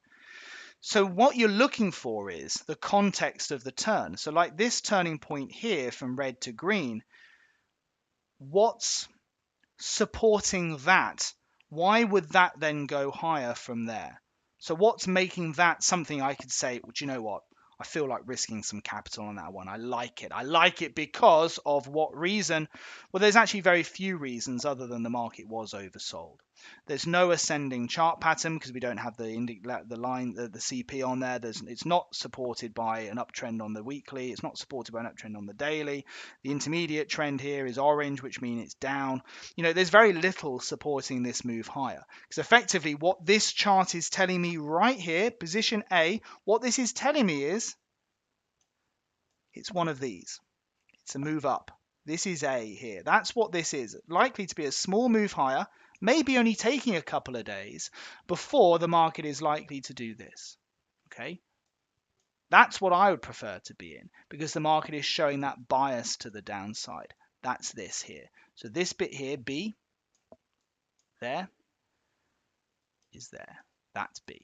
So what you're looking for is the context of the turn. So like this turning point here from red to green, what's supporting that? Why would that then go higher from there? So what's making that something I could say, well, do you know what? I feel like risking some capital on that one. I like it. I like it because of what reason? Well, there's actually very few reasons other than the market was oversold. There's no ascending chart pattern because we don't have the CP on there. It's not supported by an uptrend on the weekly. It's not supported by an uptrend on the daily. The intermediate trend here is orange, which means it's down. There's very little supporting this move higher because effectively what this chart is telling me right here, position A, what this is telling me is it's one of these. It's a move up. This is A here. That's what this is. Likely to be a small move higher, maybe only taking a couple of days before the market is likely to do this. Okay? That's what I would prefer to be in because the market is showing that bias to the downside. That's this here. So this bit here, B, there, is there. That's B.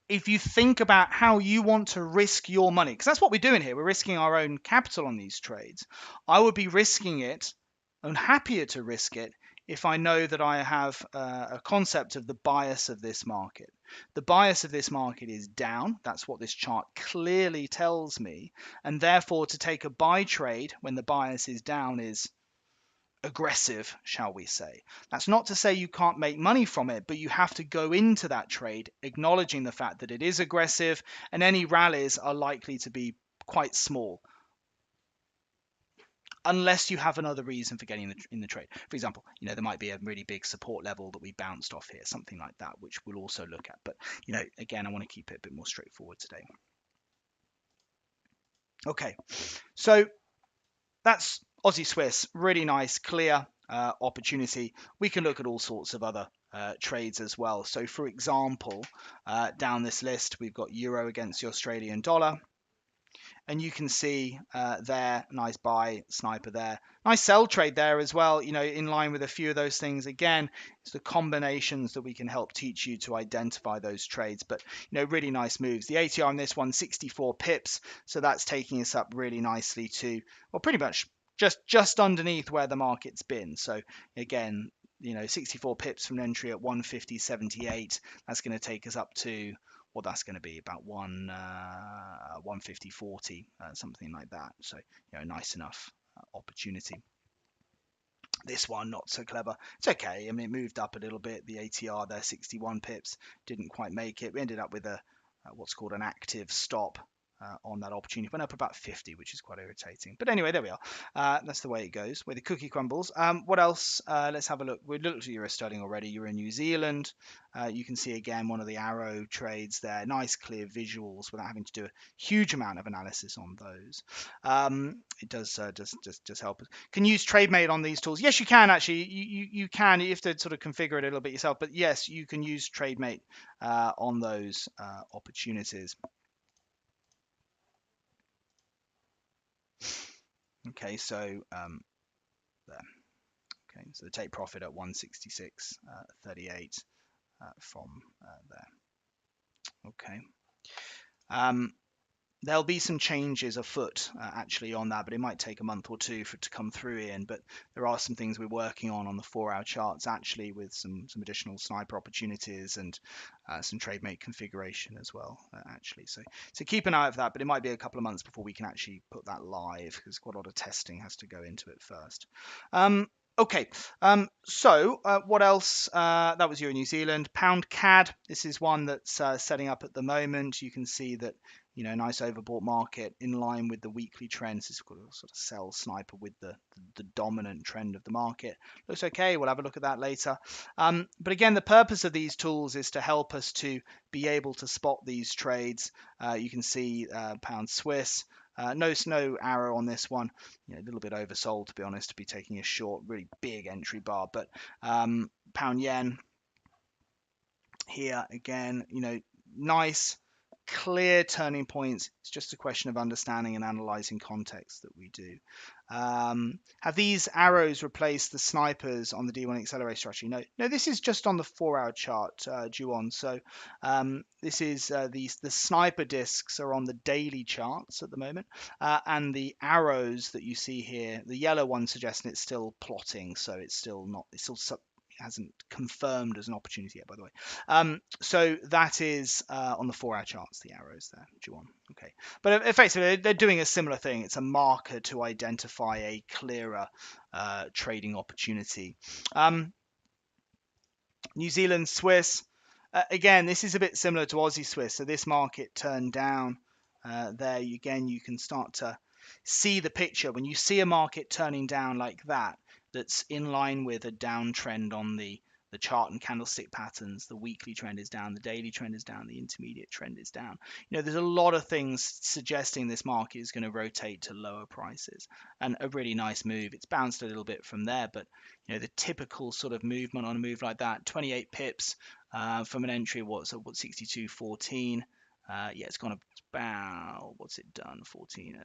If you think about how you want to risk your money, because that's what we're doing here, we're risking our own capital on these trades. I would be risking it and happier to risk it if I know that I have a concept of the bias of this market. The bias of this market is down. That's what this chart clearly tells me. And therefore, to take a buy trade when the bias is down is aggressive, shall we say. That's not to say you can't make money from it, but you have to go into that trade acknowledging the fact that it is aggressive and any rallies are likely to be quite small unless you have another reason for getting in the trade. For example, there might be a really big support level that we bounced off here, something like that, which we'll also look at. But, again, I want to keep it a bit more straightforward today. Okay, so that's Aussie Swiss, really nice, clear opportunity. We can look at all sorts of other trades as well. So, for example, down this list, we've got euro against the Australian dollar. And you can see there, nice buy, sniper there. Nice sell trade there as well, in line with a few of those things. Again, it's the combinations that we can help teach you to identify those trades. But, really nice moves. The ATR on this one, 64 pips. So that's taking us up really nicely to, well, pretty much just underneath where the market's been. So again, 64 pips from an entry at 150.78. That's going to take us up to, well, that's going to be about 150.40, something like that. So, nice enough opportunity. This one, not so clever. It's okay. I mean, it moved up a little bit. The ATR there, 61 pips, didn't quite make it. We ended up with a what's called an active stop on that opportunity. Went up about 50, which is quite irritating. But anyway, there we are. That's the way it goes, where the cookie crumbles. What else? Let's have a look. We looked at Euro sterling already. Euro New Zealand. You can see again one of the arrow trades there. Nice clear visuals without having to do a huge amount of analysis on those. It does just help us. Can you use TradeMate on these tools? Yes, you can actually. You can. You have to sort of configure it a little bit yourself. But yes, you can use TradeMate on those opportunities. Okay, so there. Okay, so the take profit at 166.38 from there. Okay. There'll be some changes afoot actually on that, but it might take a month or two for it to come through, Ian. But there are some things we're working on the 4-hour charts actually, with some additional sniper opportunities and some TradeMate configuration as well actually. So keep an eye out for that, but it might be a couple of months before we can actually put that live because quite a lot of testing has to go into it first. Okay, so what else? That was Euro New Zealand. Pound CAD. This is one that's setting up at the moment. You can see that, nice overbought market in line with the weekly trends. It's got a sort of sell sniper with the dominant trend of the market. Looks okay. We'll have a look at that later. But again, the purpose of these tools is to help us to be able to spot these trades. You can see pound Swiss. No arrow on this one. A little bit oversold, to be honest, to be taking a short, really big entry bar. But pound yen here again, nice, clear turning points. It's just a question of understanding and analyzing context that we do. Have these arrows replaced the snipers on the D1 accelerator strategy? No, this is just on the 4-hour chart, Juwon. So this is the sniper discs are on the daily charts at the moment, and the arrows that you see here, the yellow one suggesting it's still plotting, so it's still hasn't confirmed as an opportunity yet, by the way. So that is on the 4-hour charts, the arrows there, Juwon. Okay, but effectively they're doing a similar thing. It's a marker to identify a clearer trading opportunity. New Zealand Swiss. Again, this is a bit similar to Aussie Swiss. So this market turned down there. Again, you can start to see the picture. When you see a market turning down like that, that's in line with a downtrend on the chart and candlestick patterns. The weekly trend is down, the daily trend is down, the intermediate trend is down. There's a lot of things suggesting this market is going to rotate to lower prices, and a really nice move. It's bounced a little bit from there, but the typical sort of movement on a move like that, 28 pips from an entry, what 62.14. Yeah, it's gone about, what's it done? 14.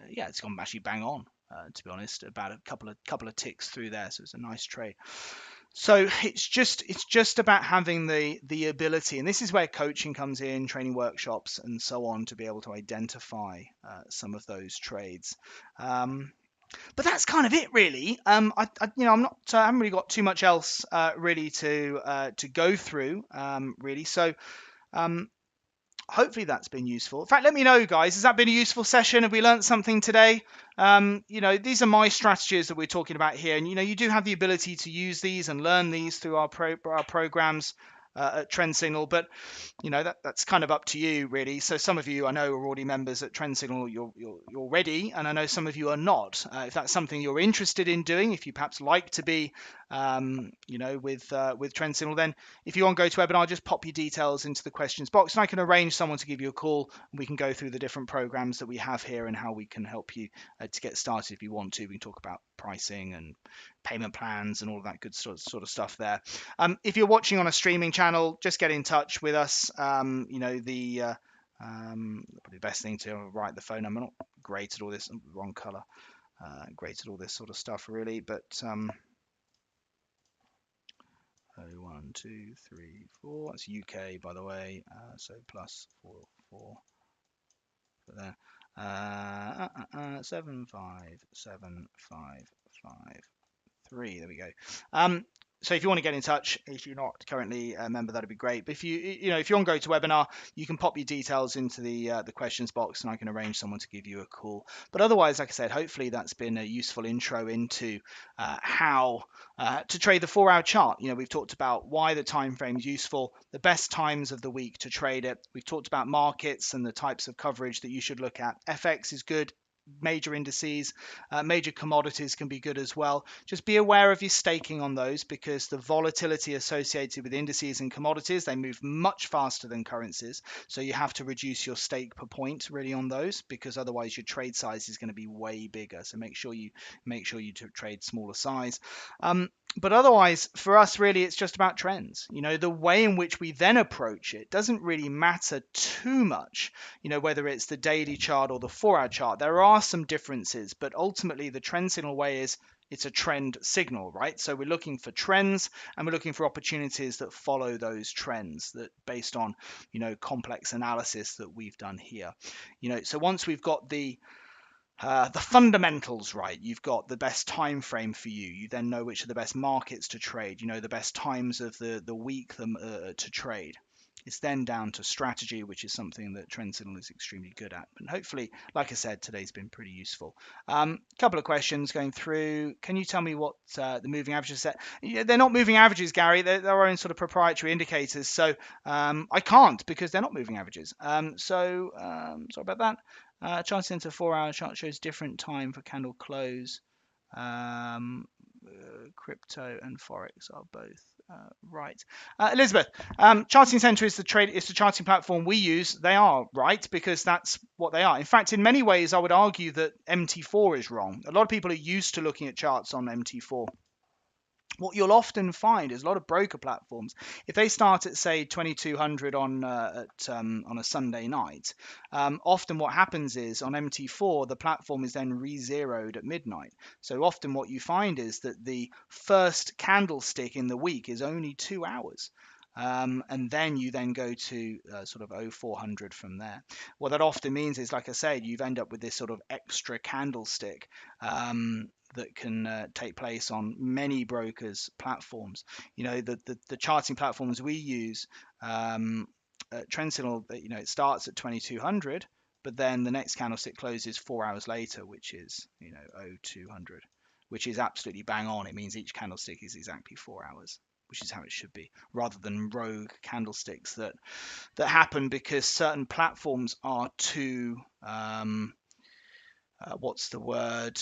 Yeah, it's gone actually bang on. To be honest, about a couple of ticks through there, so it's a nice trade. So it's just about having the ability, and this is where coaching comes in, training workshops and so on, to be able to identify some of those trades. But that's kind of it, really. I'm not, I haven't really got too much else really to go through, really. So, um, hopefully that's been useful. In fact, let me know, guys. Has that been a useful session? Have we learned something today? These are my strategies that we're talking about here, and you do have the ability to use these and learn these through our programs at Trend Signal. But that's kind of up to you, really. So some of you I know are already members at Trend Signal. You're ready, and I know some of you are not. If that's something you're interested in doing, if you perhaps like to be, with Trend Signal, then if you want to go to webinar, just pop your details into the questions box, and I can arrange someone to give you a call. And we can go through the different programs that we have here and how we can help you to get started if you want to. We can talk about pricing and payment plans and all that good sort of stuff there. If you're watching on a streaming channel, just get in touch with us. Probably the best thing to write the phone number. Not great at all this, wrong color. Great at all this sort of stuff, really. But 0123 That's UK, by the way. So +44 there. 75753. There we go. So if you want to get in touch, if you're not currently a member, that'd be great. But if if you want to go to webinar, you can pop your details into the questions box, and I can arrange someone to give you a call. But otherwise, like I said, hopefully that's been a useful intro into how to trade the 4-hour chart. We've talked about why the time frame is useful, the best times of the week to trade it. We've talked about markets and the types of coverage that you should look at. FX is good. Major indices, major commodities can be good as well. Just be aware of your staking on those, because the volatility associated with indices and commodities, they move much faster than currencies. So you have to reduce your stake per point really on those, because otherwise your trade size is going to be way bigger. So make sure you trade smaller size. But otherwise, for us, really, it's just about trends. The way in which we then approach it doesn't really matter too much, whether it's the daily chart or the 4-hour chart. There are some differences, but ultimately the trend signal way is it's a trend signal, right? So we're looking for trends, and we're looking for opportunities that follow those trends, that based on, complex analysis that we've done here. So once we've got the fundamentals right, you've got the best time frame for you. You then know which are the best markets to trade. The best times of the week to trade. It's then down to strategy, which is something that Trend Signal is extremely good at. And hopefully, like I said, today's been pretty useful. Couple of questions going through. Can you tell me what the moving averages set? Yeah, they're not moving averages, Gary. They're their own sort of proprietary indicators. So I can't, because they're not moving averages. Sorry about that. Chart Center 4-hour chart shows different time for candle close. Crypto and Forex are both right. Elizabeth, Charting Center is the charting platform we use. They are right, because that's what they are. In fact, in many ways, I would argue that MT4 is wrong. A lot of people are used to looking at charts on MT4. What you'll often find is a lot of broker platforms, if they start at say 2200 on a Sunday night, often what happens is on MT4 the platform is then re-zeroed at midnight. So often what you find is that the first candlestick in the week is only 2 hours. And then you then go to sort of 0400 from there. What that often means is, like I said, you've end up with this sort of extra candlestick that can take place on many brokers' platforms. The charting platforms we use, Trend Signal, it starts at 2200, but then the next candlestick closes 4 hours later, which is 0200, which is absolutely bang on. It means each candlestick is exactly 4 hours, which is how it should be, rather than rogue candlesticks that happen because certain platforms are too what's the word?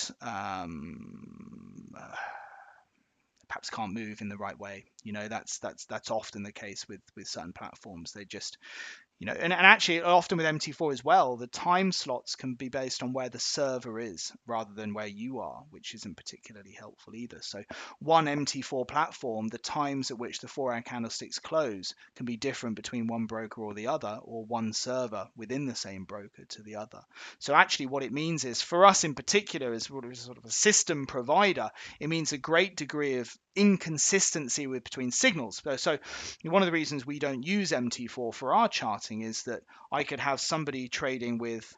Perhaps can't move in the right way. That's often the case with certain platforms. They just and actually often with MT4 as well, the time slots can be based on where the server is rather than where you are, which isn't particularly helpful either. So one MT4 platform, the times at which the 4-hour candlesticks close can be different between one broker or the other, or one server within the same broker to the other. So actually what it means is, for us in particular, as sort of a system provider, it means a great degree of inconsistency between signals. So one of the reasons we don't use MT4 for our charting is that I could have somebody trading with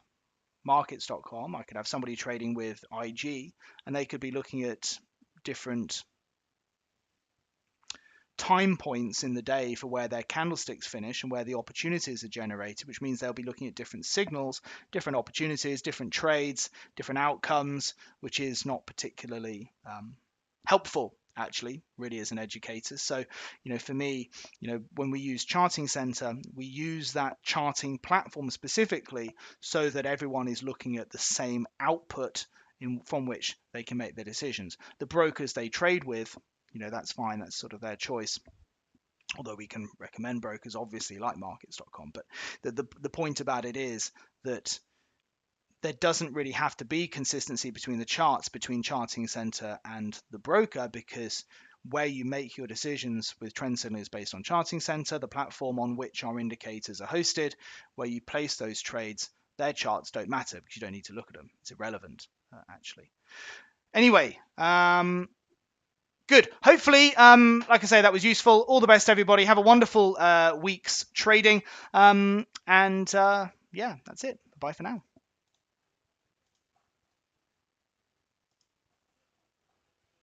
markets.com. I could have somebody trading with IG, and they could be looking at different time points in the day for where their candlesticks finish and where the opportunities are generated, which means they'll be looking at different signals, different opportunities, different trades, different outcomes, which is not particularly helpful, actually, really, as an educator. So, for me, when we use Charting Center, we use that charting platform specifically so that everyone is looking at the same output from which they can make their decisions. The brokers they trade with, that's fine. That's sort of their choice. Although we can recommend brokers, obviously, like markets.com. But the point about it is that there doesn't really have to be consistency between the charts, between Charting Center and the broker, because where you make your decisions with trend signaling is based on Charting Center, the platform on which our indicators are hosted. Where you place those trades, their charts don't matter because you don't need to look at them. It's irrelevant, actually. Anyway, good. Hopefully, like I say, that was useful. All the best, everybody. Have a wonderful week's trading. Yeah, that's it. Bye for now.